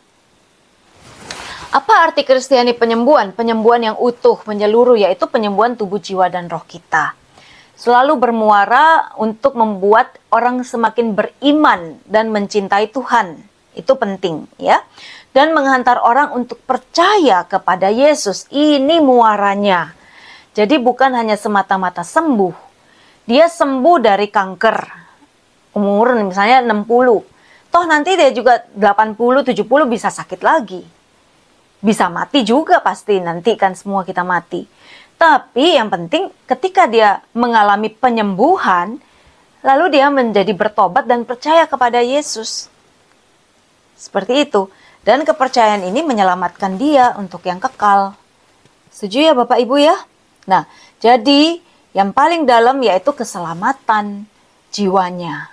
apa arti Kristiani penyembuhan? Penyembuhan yang utuh, menyeluruh, yaitu penyembuhan tubuh, jiwa, dan roh kita. Selalu bermuara untuk membuat orang semakin beriman dan mencintai Tuhan. Itu penting ya. Dan menghantar orang untuk percaya kepada Yesus. Ini muaranya. Jadi bukan hanya semata-mata sembuh. Dia sembuh dari kanker. Umur misalnya 60. Toh nanti dia juga 80, 70 bisa sakit lagi. Bisa mati juga pasti, nanti kan semua kita mati. Tapi yang penting ketika dia mengalami penyembuhan, lalu dia menjadi bertobat dan percaya kepada Yesus. Seperti itu. Dan kepercayaan ini menyelamatkan dia untuk yang kekal. Setuju ya Bapak Ibu ya? Nah, jadi yang paling dalam yaitu keselamatan jiwanya.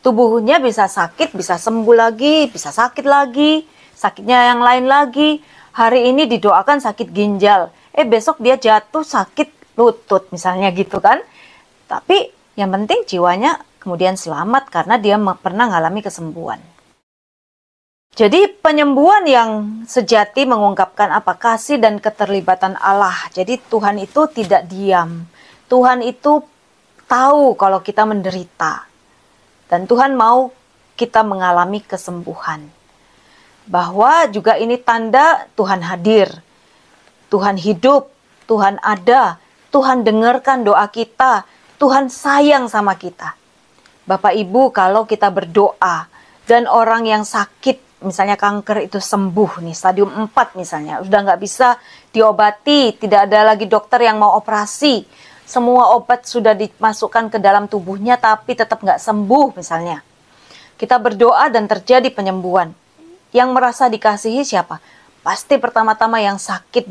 Tubuhnya bisa sakit, bisa sembuh lagi, bisa sakit lagi, sakitnya yang lain lagi. Hari ini didoakan sakit ginjal, besok dia jatuh sakit lutut misalnya gitu kan. Tapi yang penting jiwanya kemudian selamat karena dia pernah mengalami kesembuhan. Jadi penyembuhan yang sejati mengungkapkan apa kasih dan keterlibatan Allah. Jadi Tuhan itu tidak diam. Tuhan itu tahu kalau kita menderita. Dan Tuhan mau kita mengalami kesembuhan. Bahwa juga ini tanda Tuhan hadir, Tuhan hidup, Tuhan ada, Tuhan dengarkan doa kita, Tuhan sayang sama kita. Bapak Ibu, kalau kita berdoa dan orang yang sakit, misalnya kanker itu sembuh nih, stadium 4 misalnya, sudah nggak bisa diobati, tidak ada lagi dokter yang mau operasi, semua obat sudah dimasukkan ke dalam tubuhnya tapi tetap nggak sembuh misalnya. Kita berdoa dan terjadi penyembuhan. Yang merasa dikasihi siapa? Pasti pertama-tama yang sakit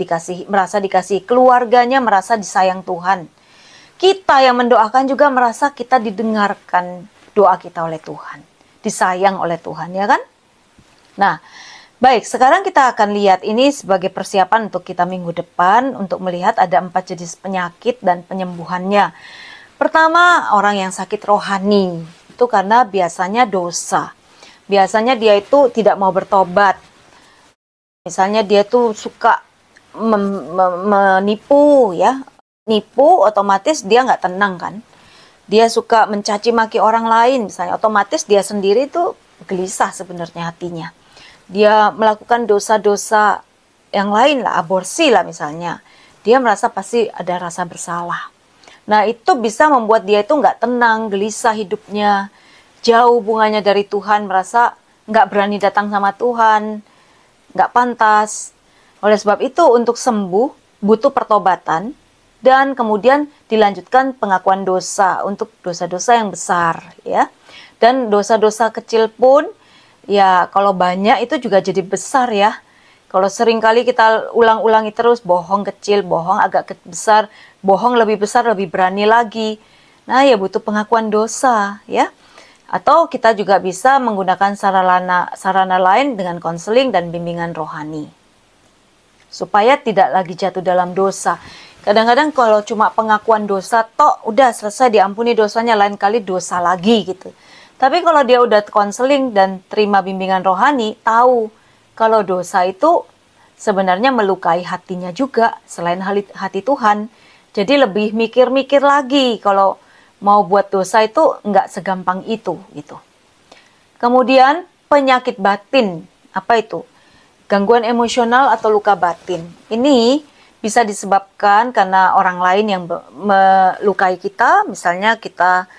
merasa dikasihi, keluarganya merasa disayang Tuhan. Kita yang mendoakan juga merasa kita didengarkan doa kita oleh Tuhan, disayang oleh Tuhan, ya kan? Nah, baik, sekarang kita akan lihat ini sebagai persiapan untuk kita minggu depan untuk melihat ada 4 jenis penyakit dan penyembuhannya. Pertama, orang yang sakit rohani, itu karena biasanya dosa. Biasanya dia itu tidak mau bertobat. Misalnya dia tuh suka menipu, ya. Nipu, otomatis dia nggak tenang kan. Dia suka mencaci maki orang lain, misalnya otomatis dia sendiri tuh gelisah sebenarnya hatinya. Dia melakukan dosa-dosa yang lain lah, aborsi lah misalnya. Dia merasa pasti ada rasa bersalah. Nah, itu bisa membuat dia itu nggak tenang, gelisah hidupnya, jauh hubungannya dari Tuhan, merasa nggak berani datang sama Tuhan, nggak pantas. Oleh sebab itu, untuk sembuh butuh pertobatan dan kemudian dilanjutkan pengakuan dosa untuk dosa-dosa yang besar, ya. Dan dosa-dosa kecil pun, ya kalau banyak itu juga jadi besar ya. Kalau sering kali kita ulang-ulangi terus, bohong kecil, bohong agak besar, bohong lebih besar, lebih berani lagi. Nah, ya butuh pengakuan dosa, ya. Atau kita juga bisa menggunakan sarana lain dengan konseling dan bimbingan rohani. Supaya tidak lagi jatuh dalam dosa. Kadang-kadang kalau cuma pengakuan dosa, tok udah selesai diampuni dosanya, lain kali dosa lagi gitu. Tapi kalau dia udah konseling dan terima bimbingan rohani, tahu kalau dosa itu sebenarnya melukai hatinya juga selain hati Tuhan. Jadi lebih mikir-mikir lagi kalau mau buat dosa itu nggak segampang itu gitu. Kemudian penyakit batin, apa itu? Gangguan emosional atau luka batin. Ini bisa disebabkan karena orang lain yang melukai kita, misalnya kita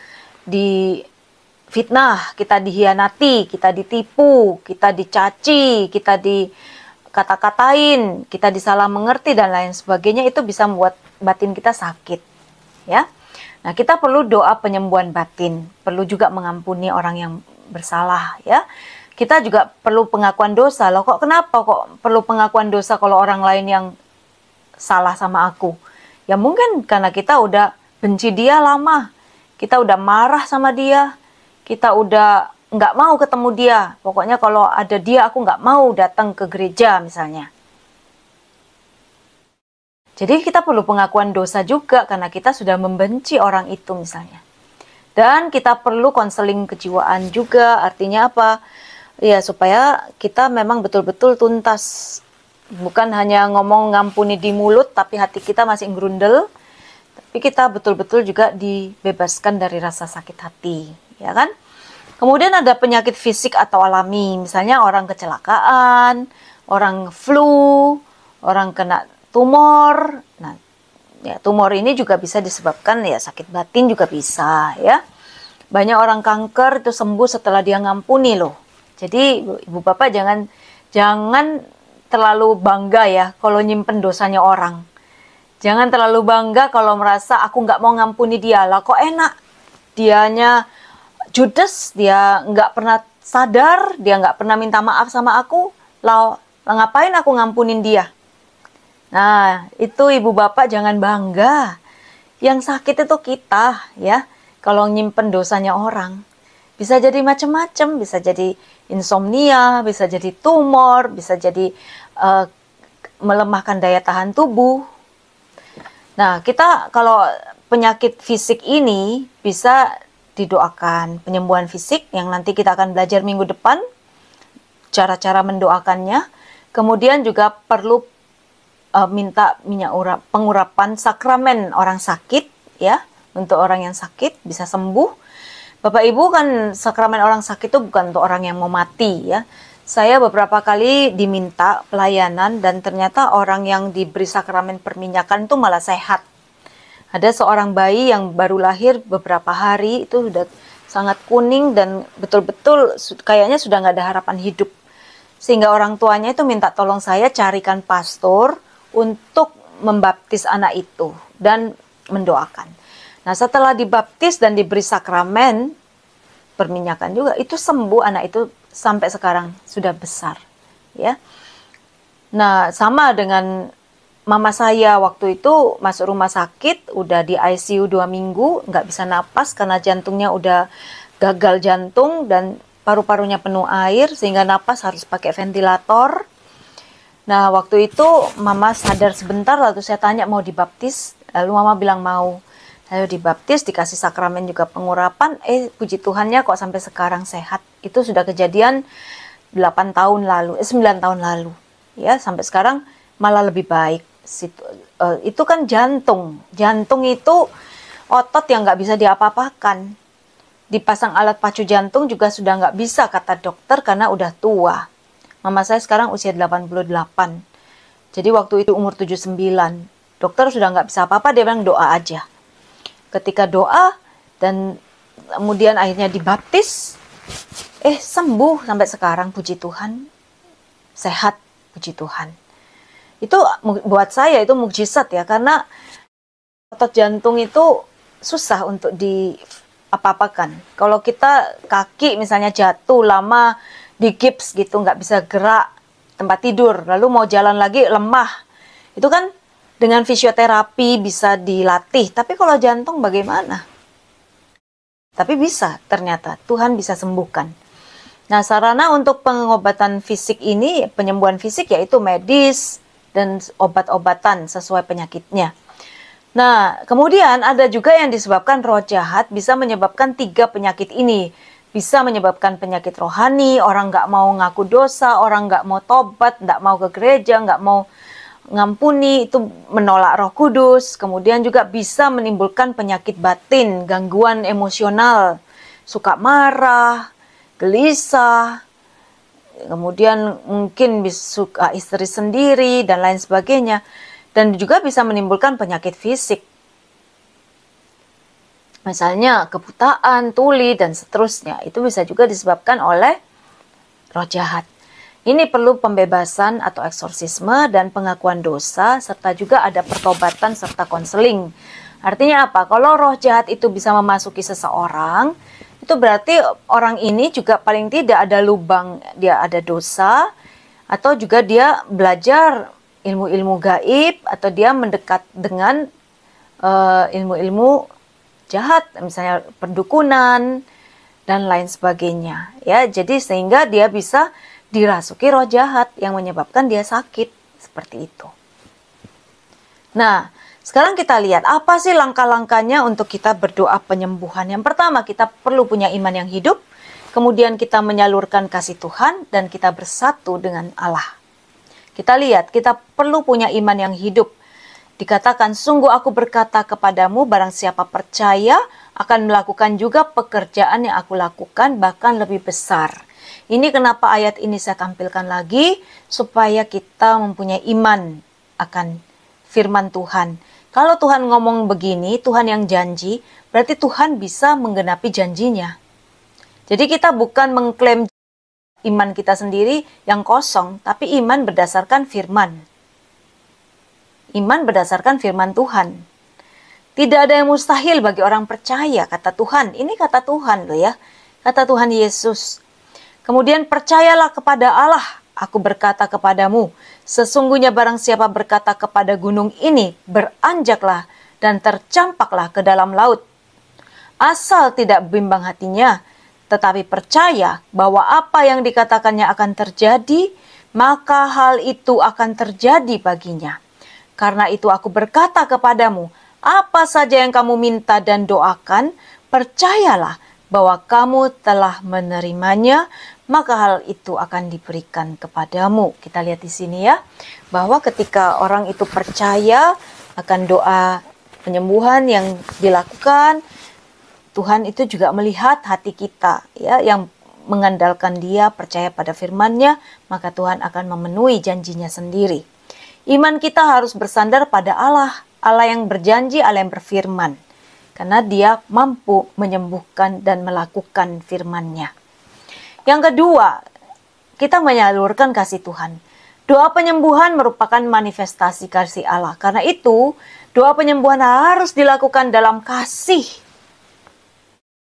difitnah, kita dihianati, kita ditipu, kita dicaci, kita dikata-katain, kita disalah mengerti dan lain sebagainya, itu bisa membuat batin kita sakit, ya. Nah, kita perlu doa penyembuhan batin, perlu juga mengampuni orang yang bersalah, ya. Kita juga perlu pengakuan dosa. Loh, kenapa kok perlu pengakuan dosa kalau orang lain yang salah sama aku? Ya mungkin karena kita udah benci dia lama, kita udah marah sama dia, kita udah nggak mau ketemu dia. Pokoknya kalau ada dia aku nggak mau datang ke gereja misalnya. Jadi kita perlu pengakuan dosa juga karena kita sudah membenci orang itu misalnya. Dan kita perlu konseling kejiwaan juga, artinya apa? Ya supaya kita memang betul-betul tuntas. Bukan hanya ngomong ngampuni di mulut, tapi hati kita masih ngerundel. Tapi kita betul-betul juga dibebaskan dari rasa sakit hati, ya kan? Kemudian ada penyakit fisik atau alami, misalnya orang kecelakaan, orang flu, orang kena tumor. Nah, ya tumor ini juga bisa disebabkan ya sakit batin juga bisa, ya. Banyak orang kanker itu sembuh setelah dia ngampuni loh. Jadi ibu bapak jangan terlalu bangga ya kalau nyimpen dosanya orang. Jangan terlalu bangga kalau merasa aku nggak mau ngampuni dia. Lah kok enak? Dianya judes, dia nggak pernah sadar, dia nggak pernah minta maaf sama aku. Lah ngapain aku ngampunin dia? Nah, itu ibu bapak jangan bangga. Yang sakit itu kita ya. Kalau nyimpen dosanya orang. Bisa jadi macam-macam, bisa jadi insomnia, bisa jadi tumor, bisa jadi melemahkan daya tahan tubuh. Nah, kita kalau penyakit fisik ini bisa didoakan penyembuhan fisik yang nanti kita akan belajar minggu depan, cara-cara mendoakannya. Kemudian juga perlu minta pengurapan sakramen orang sakit ya, untuk orang yang sakit bisa sembuh. Bapak Ibu kan sakramen orang sakit itu bukan untuk orang yang mau mati ya. Saya beberapa kali diminta pelayanan dan ternyata orang yang diberi sakramen perminyakan itu malah sehat. Ada seorang bayi yang baru lahir beberapa hari itu sudah sangat kuning dan betul-betul kayaknya sudah nggak ada harapan hidup. Sehingga orang tuanya itu minta tolong saya carikan pastor untuk membaptis anak itu dan mendoakan. Nah, setelah dibaptis dan diberi sakramen perminyakan juga, itu sembuh anak itu sampai sekarang sudah besar, ya. Nah, sama dengan mama saya waktu itu masuk rumah sakit, udah di ICU 2 minggu, nggak bisa napas karena jantungnya udah gagal jantung dan paru-parunya penuh air sehingga napas harus pakai ventilator. Nah, waktu itu mama sadar sebentar, lalu saya tanya mau dibaptis, lalu mama bilang mau. Lalu dibaptis, dikasih sakramen juga pengurapan, puji Tuhannya kok sampai sekarang sehat. Itu sudah kejadian 9 tahun lalu. Ya, sampai sekarang malah lebih baik. Itu kan jantung. Jantung itu otot yang nggak bisa diapa-apakan. Dipasang alat pacu jantung juga sudah nggak bisa, kata dokter, karena udah tua. Mama saya sekarang usia 88. Jadi waktu itu umur 79. Dokter sudah nggak bisa apa-apa, dia bilang doa aja. Ketika doa dan kemudian akhirnya dibaptis, sembuh sampai sekarang, puji Tuhan. Sehat, puji Tuhan. Itu buat saya itu mukjizat ya, karena otot jantung itu susah untuk diapa-apakan. Kalau kita kaki misalnya jatuh lama di gips gitu, nggak bisa gerak, tempat tidur, lalu mau jalan lagi lemah. Itu kan dengan fisioterapi bisa dilatih, tapi kalau jantung bagaimana? Tapi bisa, ternyata Tuhan bisa sembuhkan. Nah, sarana untuk pengobatan fisik ini, penyembuhan fisik yaitu medis dan obat-obatan sesuai penyakitnya. Nah, kemudian ada juga yang disebabkan roh jahat, bisa menyebabkan 3 penyakit ini. Bisa menyebabkan penyakit rohani, orang nggak mau ngaku dosa, orang nggak mau tobat, nggak mau ke gereja, nggak mau ngampuni, itu menolak Roh Kudus. Kemudian juga bisa menimbulkan penyakit batin, gangguan emosional, suka marah, gelisah, kemudian mungkin bisa suka istri sendiri dan lain sebagainya. Dan juga bisa menimbulkan penyakit fisik, misalnya kebutaan, tuli, dan seterusnya. Itu bisa juga disebabkan oleh roh jahat. Ini perlu pembebasan atau eksorsisme dan pengakuan dosa, serta juga ada pertobatan serta konseling. Artinya apa? Kalau roh jahat itu bisa memasuki seseorang, itu berarti orang ini juga paling tidak ada lubang, dia ada dosa, atau juga dia belajar ilmu-ilmu gaib, atau dia mendekat dengan ilmu-ilmu jahat, misalnya perdukunan, dan lain sebagainya. Ya, jadi sehingga dia bisa dirasuki roh jahat yang menyebabkan dia sakit, seperti itu. Nah, sekarang kita lihat apa sih langkah-langkahnya untuk kita berdoa penyembuhan. Yang pertama, kita perlu punya iman yang hidup, kemudian kita menyalurkan kasih Tuhan, dan kita bersatu dengan Allah. Kita lihat, kita perlu punya iman yang hidup. Dikatakan, sungguh aku berkata kepadamu, barang siapa percaya akan melakukan juga pekerjaan yang aku lakukan, bahkan lebih besar. Ini kenapa ayat ini saya tampilkan lagi, supaya kita mempunyai iman akan firman Tuhan. Kalau Tuhan ngomong begini, Tuhan yang janji, berarti Tuhan bisa menggenapi janjinya. Jadi kita bukan mengklaim iman kita sendiri yang kosong, tapi iman berdasarkan firman. Iman berdasarkan firman Tuhan. Tidak ada yang mustahil bagi orang percaya, kata Tuhan. Ini kata Tuhan loh ya, kata Tuhan Yesus. Kemudian percayalah kepada Allah. Aku berkata kepadamu, sesungguhnya barang siapa berkata kepada gunung ini, beranjaklah dan tercampaklah ke dalam laut. Asal tidak bimbang hatinya, tetapi percaya bahwa apa yang dikatakannya akan terjadi, maka hal itu akan terjadi baginya. Karena itu aku berkata kepadamu, apa saja yang kamu minta dan doakan, percayalah bahwa kamu telah menerimanya, maka hal itu akan diberikan kepadamu. Kita lihat di sini ya, bahwa ketika orang itu percaya akan doa penyembuhan yang dilakukan, Tuhan itu juga melihat hati kita, ya, yang mengandalkan Dia, percaya pada firman-Nya, maka Tuhan akan memenuhi janjinya sendiri. Iman kita harus bersandar pada Allah, Allah yang berjanji, Allah yang berfirman. Karena Dia mampu menyembuhkan dan melakukan firman-Nya. Yang kedua, kita menyalurkan kasih Tuhan. Doa penyembuhan merupakan manifestasi kasih Allah. Karena itu, doa penyembuhan harus dilakukan dalam kasih.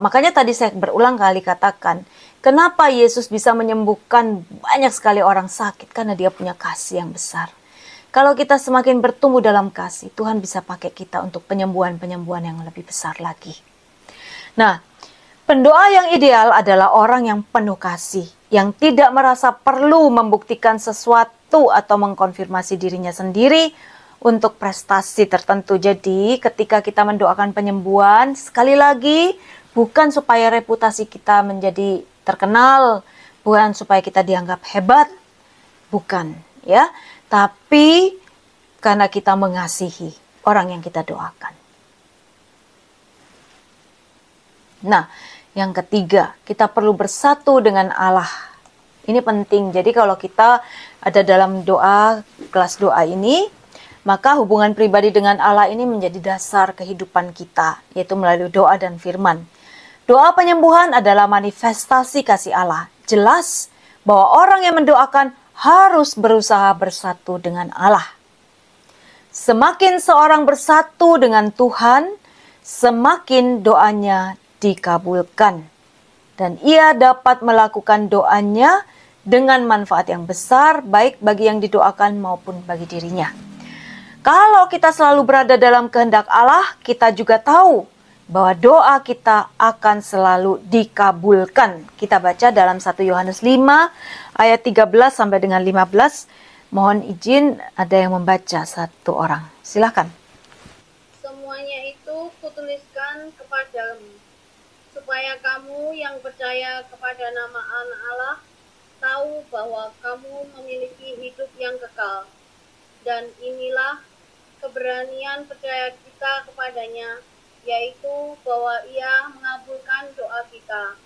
Makanya tadi saya berulang kali katakan, kenapa Yesus bisa menyembuhkan banyak sekali orang sakit? Karena Dia punya kasih yang besar. Kalau kita semakin bertumbuh dalam kasih, Tuhan bisa pakai kita untuk penyembuhan-penyembuhan yang lebih besar lagi. Nah, pendoa yang ideal adalah orang yang penuh kasih, yang tidak merasa perlu membuktikan sesuatu atau mengkonfirmasi dirinya sendiri untuk prestasi tertentu. Jadi, ketika kita mendoakan penyembuhan, sekali lagi, bukan supaya reputasi kita menjadi terkenal, bukan supaya kita dianggap hebat, bukan, ya. Tapi karena kita mengasihi orang yang kita doakan. Nah, yang ketiga, kita perlu bersatu dengan Allah. Ini penting. Jadi kalau kita ada dalam doa, kelas doa ini, maka hubungan pribadi dengan Allah ini menjadi dasar kehidupan kita, yaitu melalui doa dan firman. Doa penyembuhan adalah manifestasi kasih Allah. Jelas bahwa orang yang mendoakan harus berusaha bersatu dengan Allah. Semakin seorang bersatu dengan Tuhan, semakin doanya dikabulkan. Dan ia dapat melakukan doanya dengan manfaat yang besar, baik bagi yang didoakan maupun bagi dirinya. Kalau kita selalu berada dalam kehendak Allah, kita juga tahu bahwa doa kita akan selalu dikabulkan. Kita baca dalam 1 Yohanes 5 ayat 13 sampai dengan 15. Mohon izin ada yang membaca satu orang. Silakan. Semuanya itu kutuliskan kepadamu, supaya kamu yang percaya kepada nama Anak Allah tahu bahwa kamu memiliki hidup yang kekal. Dan inilah keberanian percaya kita kepadanya, yaitu bahwa Ia mengabulkan doa kita,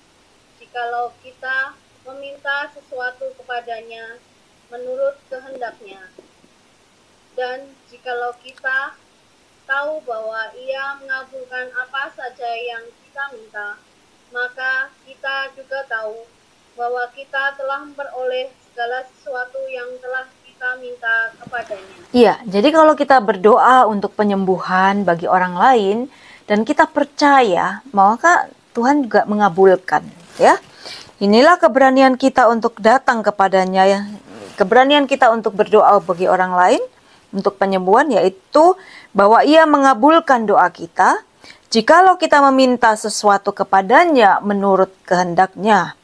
jikalau kita meminta sesuatu kepadanya menurut kehendak-Nya. Dan jikalau kita tahu bahwa Ia mengabulkan apa saja yang kita minta, maka kita juga tahu bahwa kita telah memperoleh segala sesuatu yang telah kita minta kepadanya. Iya, jadi kalau kita berdoa untuk penyembuhan bagi orang lain, dan kita percaya, maka Tuhan juga mengabulkan, ya. Inilah keberanian kita untuk datang kepadanya, ya. Keberanian kita untuk berdoa bagi orang lain, untuk penyembuhan, yaitu bahwa Ia mengabulkan doa kita, jikalau kita meminta sesuatu kepadanya menurut kehendak-Nya.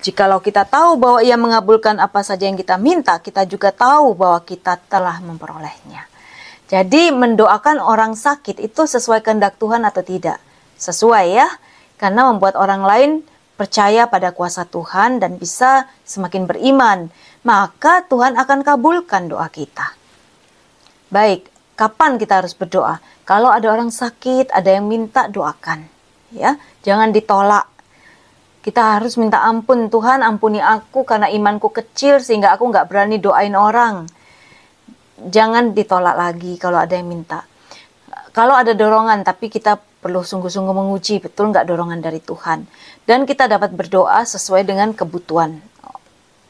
Jikalau kita tahu bahwa Ia mengabulkan apa saja yang kita minta, kita juga tahu bahwa kita telah memperolehnya. Jadi mendoakan orang sakit itu sesuai kehendak Tuhan atau tidak? Sesuai, ya. Karena membuat orang lain percaya pada kuasa Tuhan dan bisa semakin beriman. Maka Tuhan akan kabulkan doa kita. Baik, kapan kita harus berdoa? Kalau ada orang sakit, ada yang minta, doakan. Ya, jangan ditolak. Kita harus minta ampun. Tuhan, ampuni aku karena imanku kecil sehingga aku nggak berani doain orang. Jangan ditolak lagi kalau ada yang minta. Kalau ada dorongan, tapi kita perlu sungguh-sungguh menguji betul nggak dorongan dari Tuhan. Dan kita dapat berdoa sesuai dengan kebutuhan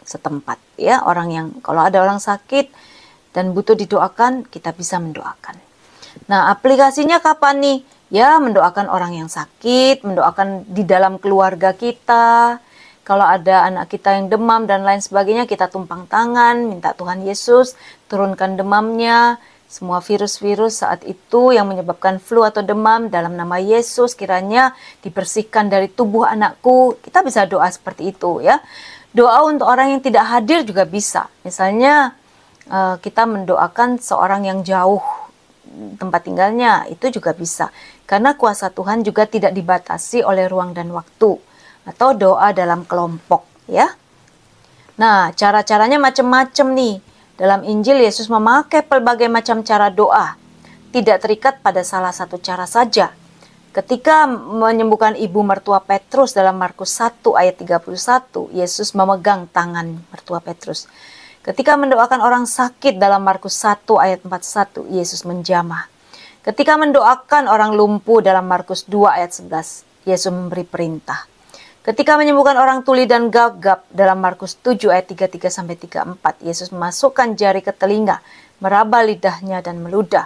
setempat. Ya, orang yang kalau ada orang sakit dan butuh didoakan, kita bisa mendoakan. Nah, aplikasinya kapan nih? Ya, mendoakan orang yang sakit, mendoakan di dalam keluarga kita. Kalau ada anak kita yang demam dan lain sebagainya, kita tumpang tangan, minta Tuhan Yesus turunkan demamnya. Semua virus-virus saat itu yang menyebabkan flu atau demam, dalam nama Yesus kiranya dibersihkan dari tubuh anakku. Kita bisa doa seperti itu, ya. Doa untuk orang yang tidak hadir juga bisa. Misalnya kita mendoakan seorang yang jauh tempat tinggalnya, itu juga bisa. Karena kuasa Tuhan juga tidak dibatasi oleh ruang dan waktu. Atau doa dalam kelompok, ya. Nah, cara-caranya macam-macam nih. Dalam Injil, Yesus memakai pelbagai macam cara doa. Tidak terikat pada salah satu cara saja. Ketika menyembuhkan ibu mertua Petrus dalam Markus 1 ayat 31, Yesus memegang tangan mertua Petrus. Ketika mendoakan orang sakit dalam Markus 1 ayat 41, Yesus menjamah. Ketika mendoakan orang lumpuh dalam Markus 2 ayat 11, Yesus memberi perintah. Ketika menyembuhkan orang tuli dan gagap dalam Markus 7 ayat 33-34, Yesus memasukkan jari ke telinga, meraba lidahnya dan meludah.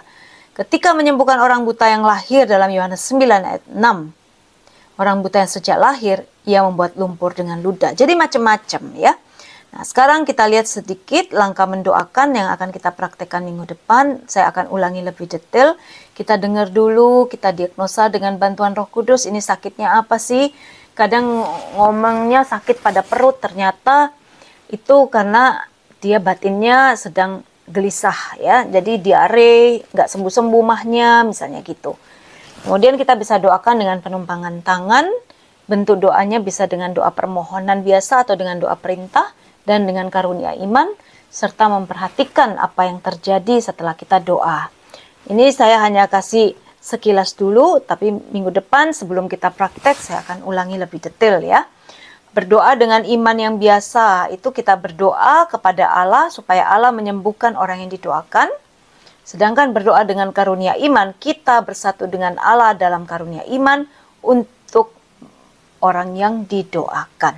Ketika menyembuhkan orang buta yang lahir dalam Yohanes 9 ayat 6, orang buta yang sejak lahir, ia membuat lumpur dengan ludah. Jadi macam-macam ya. Nah, sekarang kita lihat sedikit langkah mendoakan yang akan kita praktekkan minggu depan. Saya akan ulangi lebih detail. Kita dengar dulu, kita diagnosa dengan bantuan Roh Kudus. Ini sakitnya apa sih? Kadang ngomongnya sakit pada perut, ternyata itu karena dia batinnya sedang gelisah ya, jadi diare, nggak sembuh-sembuh mahnya, misalnya gitu. Kemudian kita bisa doakan dengan penumpangan tangan, bentuk doanya bisa dengan doa permohonan biasa atau dengan doa perintah, dan dengan karunia iman, serta memperhatikan apa yang terjadi setelah kita doa. Ini saya hanya kasih sekilas dulu, tapi minggu depan sebelum kita praktek, saya akan ulangi lebih detail ya. Berdoa dengan iman yang biasa, itu kita berdoa kepada Allah supaya Allah menyembuhkan orang yang didoakan. Sedangkan berdoa dengan karunia iman, kita bersatu dengan Allah dalam karunia iman untuk orang yang didoakan.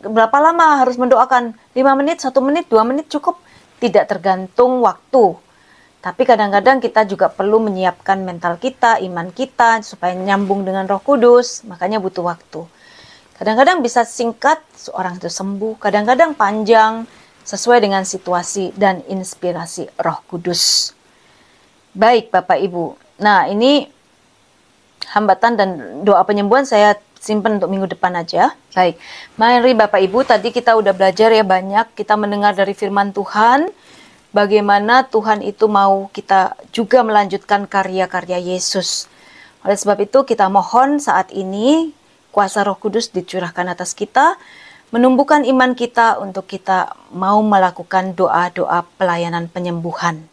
Berapa lama harus mendoakan? 5 menit, 1 menit, 2 menit cukup? Tidak tergantung waktu. Tapi kadang-kadang kita juga perlu menyiapkan mental kita, iman kita, supaya nyambung dengan Roh Kudus, makanya butuh waktu. Kadang-kadang bisa singkat, seorang itu sembuh. Kadang-kadang panjang, sesuai dengan situasi dan inspirasi Roh Kudus. Baik Bapak Ibu. Nah, ini hambatan dan doa penyembuhan saya simpan untuk minggu depan aja. Baik, mari Bapak Ibu, tadi kita udah belajar ya banyak. Kita mendengar dari firman Tuhan, bagaimana Tuhan itu mau kita juga melanjutkan karya-karya Yesus. Oleh sebab itu kita mohon saat ini, kuasa Roh Kudus dicurahkan atas kita, menumbuhkan iman kita untuk kita mau melakukan doa-doa pelayanan penyembuhan.